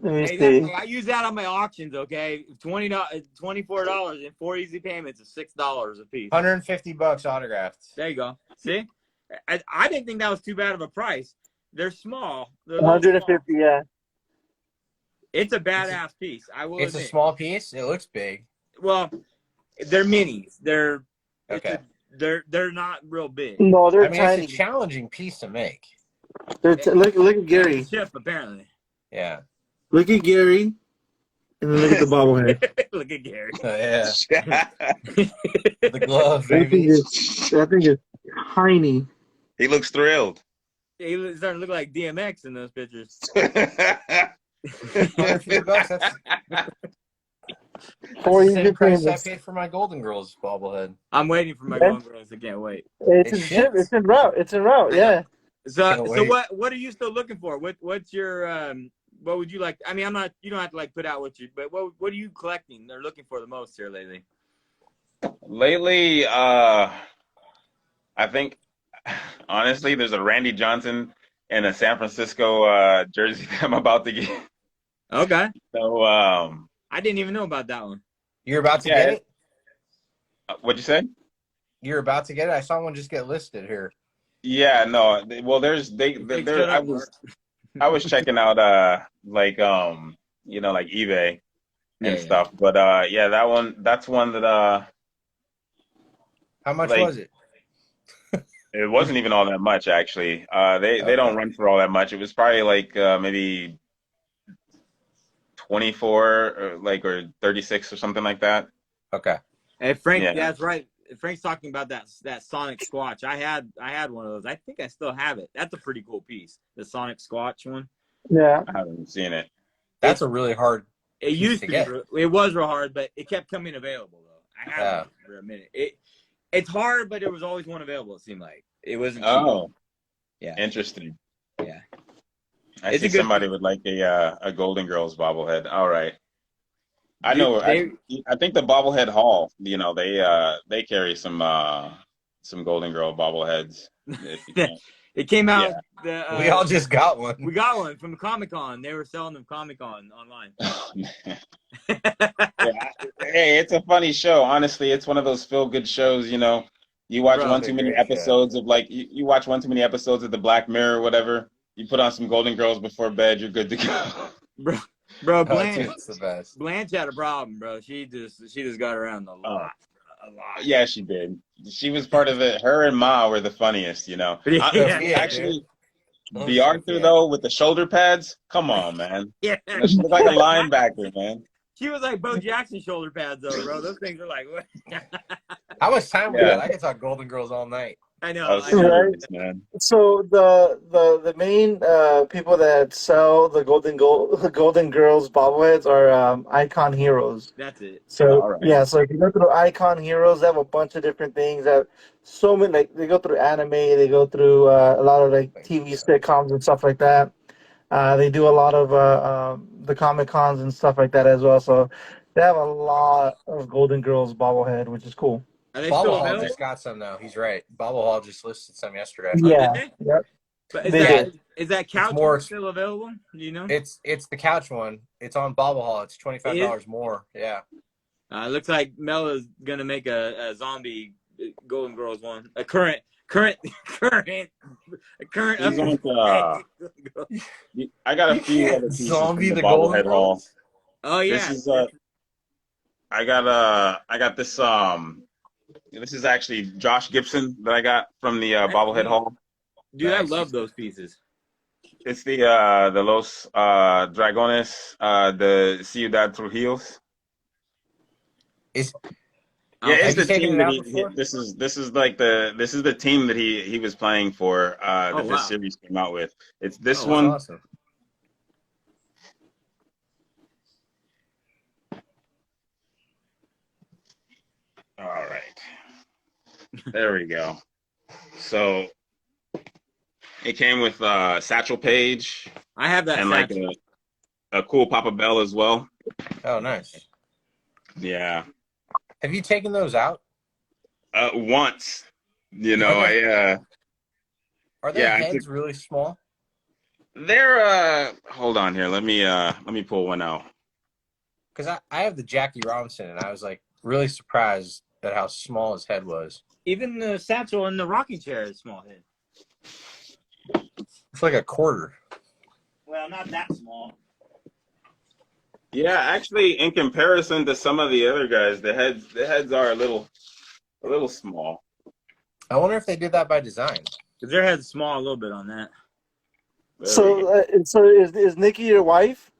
me see. I use that on my auctions. Okay, $24 in 4 easy payments of $6 a piece. $150 autographed. There you go. See, I didn't think that was too bad of a price. They're small. They're 150, yeah. It's a badass piece. I will. It's admit. a small piece. It looks big. Well, they're minis. They're okay. They're not real big. No, they're I mean, tiny. it's a challenging piece to make. Look at Gary. Chip, apparently. Yeah. Look at Gary, and then look at the bobblehead. Look at Gary. Yeah. The glove, baby. That thing is tiny. He looks thrilled. He's starting to look like DMX in those pictures. $150. That's the same price I paid for my Golden Girls bobblehead. I'm waiting for my Golden Girls. I can't wait. It's en route. It's en route. Yeah. So what are you still looking for? What's your what would you like? I mean, you don't have to put out but what are you collecting or looking for the most here lately? Lately, I think honestly, there's a Randy Johnson and a San Francisco jersey that I'm about to get. Okay. So I didn't even know about that one. You're about to get it? What'd you say? You're about to get it? I saw one just get listed here. Yeah, no. Well, I was checking out like eBay and stuff, but that's one that how much was it? It wasn't even all that much actually. They don't run for all that much. It was probably maybe 24 or 36 or something like that. Okay. Hey Frank, that's right. Frank's talking about that Sonic Squatch. I had one of those. I think I still have it. That's a pretty cool piece. The Sonic Squatch one. Yeah. I haven't seen it. That's a really hard. It used to be. It was real hard, but it kept coming available though. I had it for a minute. It's hard, but there was always one available. It seemed like it wasn't. Oh. Yeah. Interesting. Yeah. I see somebody would like a Golden Girls bobblehead. All right. I know. I think the Bobblehead Hall, they carry some Golden Girl bobbleheads. It came out. Yeah. We all just got one. We got one from Comic-Con. They were selling them Comic-Con online. Oh, man. Hey, it's a funny show. Honestly, it's one of those feel-good shows. You watch one too many episodes of you watch one too many episodes of the Black Mirror or whatever. You put on some Golden Girls before bed, you're good to go. Bro, Blanche, it's the best. Blanche had a problem, bro. She just got around a lot. Yeah, she did. She was part of it. Her and Ma were the funniest, Actually, the Arthur though with the shoulder pads. Come on, man. Yeah, she looked like a linebacker, man. She was like Bo Jackson shoulder pads though, bro. Those things are like. How much time we got? I could talk Golden Girls all night. I know. Man. So the main people that sell the Golden Girls bobbleheads are Icon Heroes. That's it. So so if you go through Icon Heroes, they have a bunch of different things. That so many they go through anime, they go through a lot of TV sitcoms and stuff like that. They do a lot of the Comic Cons and stuff like that as well. So they have a lot of Golden Girls bobblehead, which is cool. Are they Bobble still Hall available? just got some though. He's right. Bobble Hall just listed some yesterday. Yeah. Yep. But is that couch still available? Do you know? It's the couch one. It's on Bobble Hall. It's $25 more. Yeah. Looks like Mella's gonna make a zombie Golden Girls one. A current a current He's up. on I got a You few can't other pieces from zombie the the Golden bobblehead haul. Girls. Oh This yeah, is I got this this is actually Josh Gibson that I got from the that's bobblehead neat. haul. Dude, I Nice. love those pieces. It's the Los Dragones de Ciudad Trujillos. Is Yeah, it's have you the taken team it that out before? this is like this is the team that he was playing for Oh that this wow. series came out with. It's this Oh, That's one. awesome. All right. There we go. So it came with Satchel Paige I have that and like satchel. a cool Papa Bell as well. Oh, nice. Yeah. Have you taken those out? Once, you know, Are their I heads took, really small? they're hold on here. Let me pull one out. Because I have the Jackie Robinson, and I was like really surprised at how small his head was. Even the satchel in the rocking chair is small head. It's like a quarter. Well, not that small. Yeah, actually, in comparison to some of the other guys, the heads are a little small. I wonder if they did that by design. Because their head's small a little bit on that. So is Nikki your wife?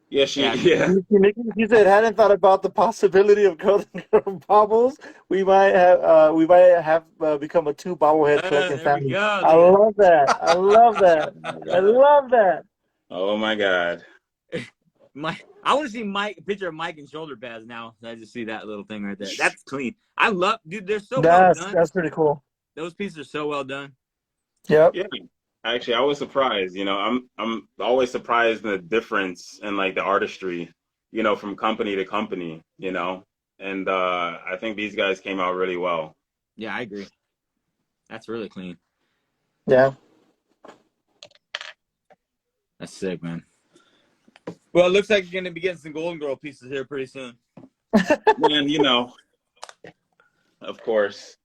Yeah, yeah. Nikki, you said hadn't thought about the possibility of Golden Girl bobbles. We might have become a 2 bobblehead collecting There we family. go. I love that. I love that. I love that. Oh my God. I want to see Mike picture of Mike and shoulder pads now. I just see that little thing right there. That's clean. I love, dude. They're so well done. That's pretty cool. Those pieces are so well done. Yep. Yeah. Actually, I was surprised. You know, I'm always surprised in the difference in like the artistry, you know, from company to company, you know. And I think these guys came out really well. Yeah, I agree. That's really clean. Yeah. That's sick, man. Well, it looks like you're gonna be getting some Golden Girl pieces here pretty soon. Man, you know, of course.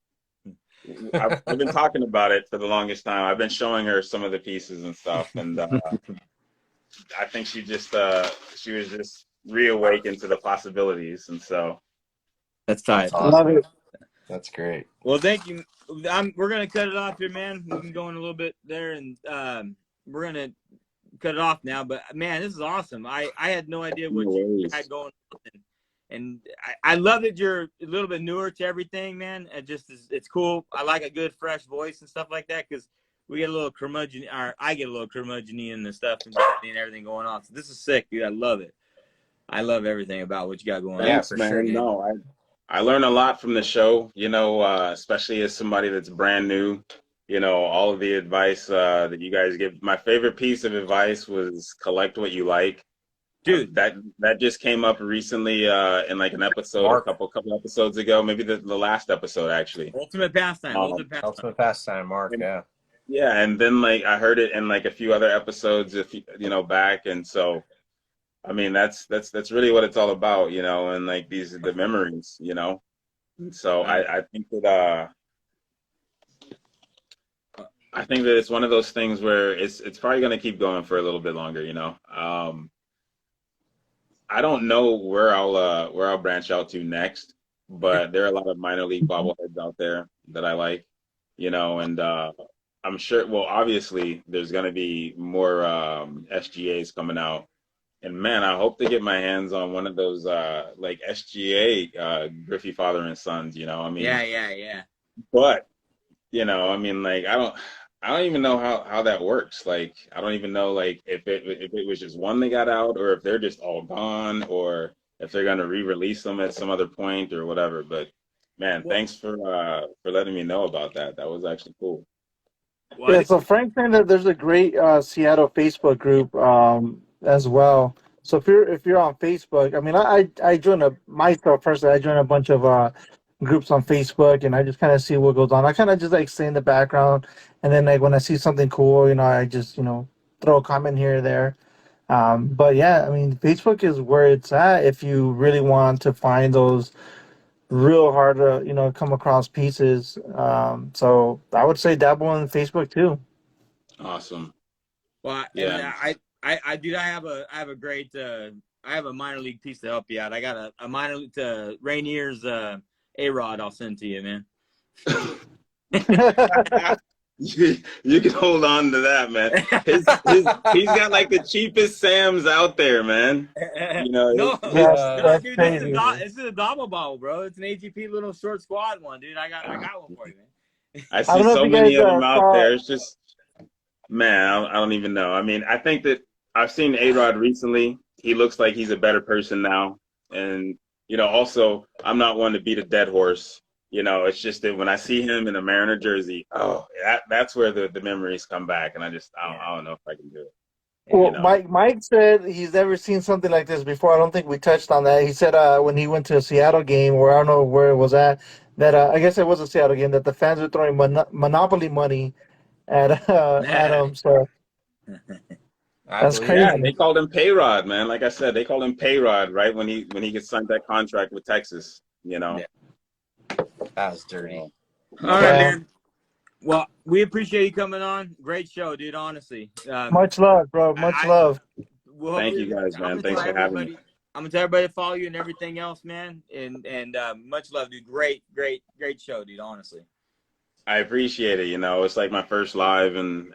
I've been talking about it for the longest time. I've been showing her some of the pieces and stuff, and I think she was just reawakened to the possibilities, and so That's tight. Awesome. Love it. That's great. Well, thank you. We're gonna cut it off here, man. We've been going a little bit there, and we're gonna cut it off now. But man, this is awesome. I had no idea what you had going on, and I love that you're a little bit newer to everything, man. It's cool. I like a good fresh voice and stuff like that because we get a little curmudgeon, or I get a little curmudgeon and stuff and everything going on. So this is sick, dude. I love it. I love everything about what you got going on. Yeah, for sure. No, I learned a lot from the show, you know, especially as somebody that's brand new. You know, all of the advice that you guys give. My favorite piece of advice was collect what you like. Dude, that just came up recently in like an episode, a couple episodes ago, maybe the last episode actually. Ultimate pastime. Ultimate pastime, Mark. Yeah. Yeah, and then like I heard it in like a few other episodes, back, and so, I mean, that's really what it's all about, you know, and like these are the memories, you know. And so I think that it's one of those things where it's probably going to keep going for a little bit longer, you know. I don't know where I'll branch out to next, but there are a lot of minor league bobbleheads out there that I like, you know, and I'm sure. Well, obviously, there's going to be more SGAs coming out, and man, I hope to get my hands on one of those like SGA Griffey father and sons. You know, I mean, yeah. But you know, I mean, like I don't even know how that works. Like, I don't even know like if it was just one that got out, or if they're just all gone, or if they're gonna re-release them at some other point or whatever. But man, thanks for letting me know about that. That was actually cool. Well, yeah, so Frank saying that there's a great Seattle Facebook group as well. So if you're on Facebook, I mean, I joined myself personally. I joined a bunch of groups on Facebook, and I just kind of see what goes on. I kind of just like stay in the background, and then like when I see something cool, you know, I just throw a comment here or there. But yeah, I mean, Facebook is where it's at if you really want to find those real hard to come across pieces. So I would say dabble in Facebook too. Awesome. Well, and Yeah. dude, I have a great, I have a minor league piece to help you out. I got a minor league to Rainier's A-Rod. I'll send to you, man. You can hold on to that, man. He's got like the cheapest Sams out there, man. You know, No, That's dude, crazy. this is a Bobble Bobble, bro. It's an AGP little short squad one, dude. I got one for you, man. I I see don't know if so you many guys of them out saw. there. It's just, man, I don't even know. I mean, I think that I've seen A-Rod recently. He looks like he's a better person now. And, also, I'm not one to beat a dead horse. It's just that when I see him in a Mariner jersey, that's where the memories come back. And I don't know if I can do it. Well, Mike said he's never seen something like this before. I don't think we touched on that. He said when he went to a Seattle game, or I don't know where it was at, that I guess it was a Seattle game, that the fans were throwing Monopoly money at him. So that's Yeah, crazy. they called him Payrod, man. Like I said, they called him Payrod, right? When he gets signed that contract with Texas, Yeah. That was dirty. All right, man. Well, we appreciate you coming on. Great show, dude. Honestly, Much love, bro. Much love. Thank you guys, man. Thanks for having me. I'm gonna tell everybody to follow you and everything else, man. And much love, dude. Great show, dude. Honestly, I appreciate it. It's like my first live, and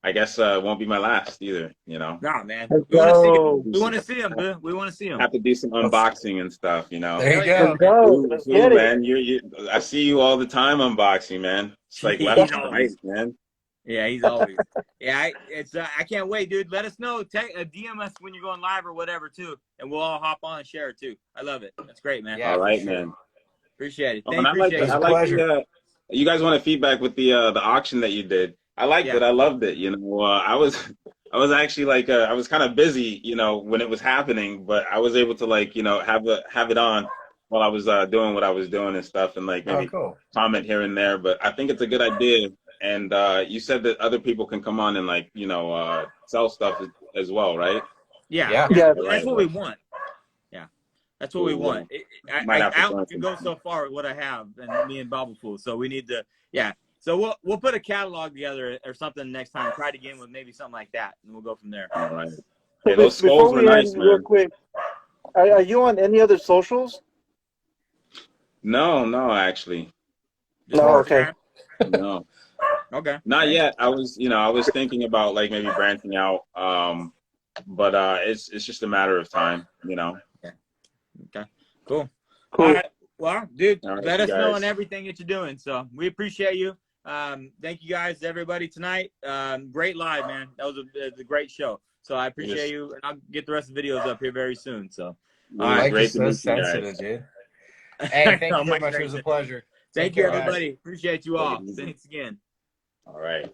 I guess it won't be my last either. Nah, man. Let's We go. want to see him, dude. We want to see him. Have to do some unboxing and stuff. There you Let's go. go. Let's get it. Man, I see you all the time unboxing, man. It's like left and right, man. Yeah, he's always. Yeah, I can't wait, dude. Let us know. DM us when you're going live or whatever too, and we'll all hop on and share it too. I love it. That's great, man. Yeah, all right, man. Appreciate it. I like you guys want to feedback with the auction that you did. I liked it. I loved it. I was actually like I was kind of busy, when it was happening, but I was able to have it on while I was doing what I was doing and stuff, and maybe comment here and there. But I think it's a good idea. And you said that other people can come on and sell stuff as well, right? Yeah. That's what we want. Yeah, that's what we want. I don't can go so far with what I have, and me and Bobble Fool. So we need to. Yeah. So we'll put a catalog together or something next time. Try it again with maybe something like that, and we'll go from there. All right. So those skulls were nice, man. Real quick, are you on any other socials? No, actually. No, okay. No. Okay. Not yet. I was thinking about maybe branching out, but it's just a matter of time, Okay. Cool. Cool. All right. Well, dude, right, let us guys. know on everything that you're doing. So we appreciate you. Thank you guys, everybody tonight. Great live, man. That was a great show. So I appreciate you, and I'll get the rest of the videos up here very soon. So, all right, great to meet you guys. Dude. Hey, thank you very much. It was a pleasure. Thank you, everybody. Appreciate you all. Thanks again. All right.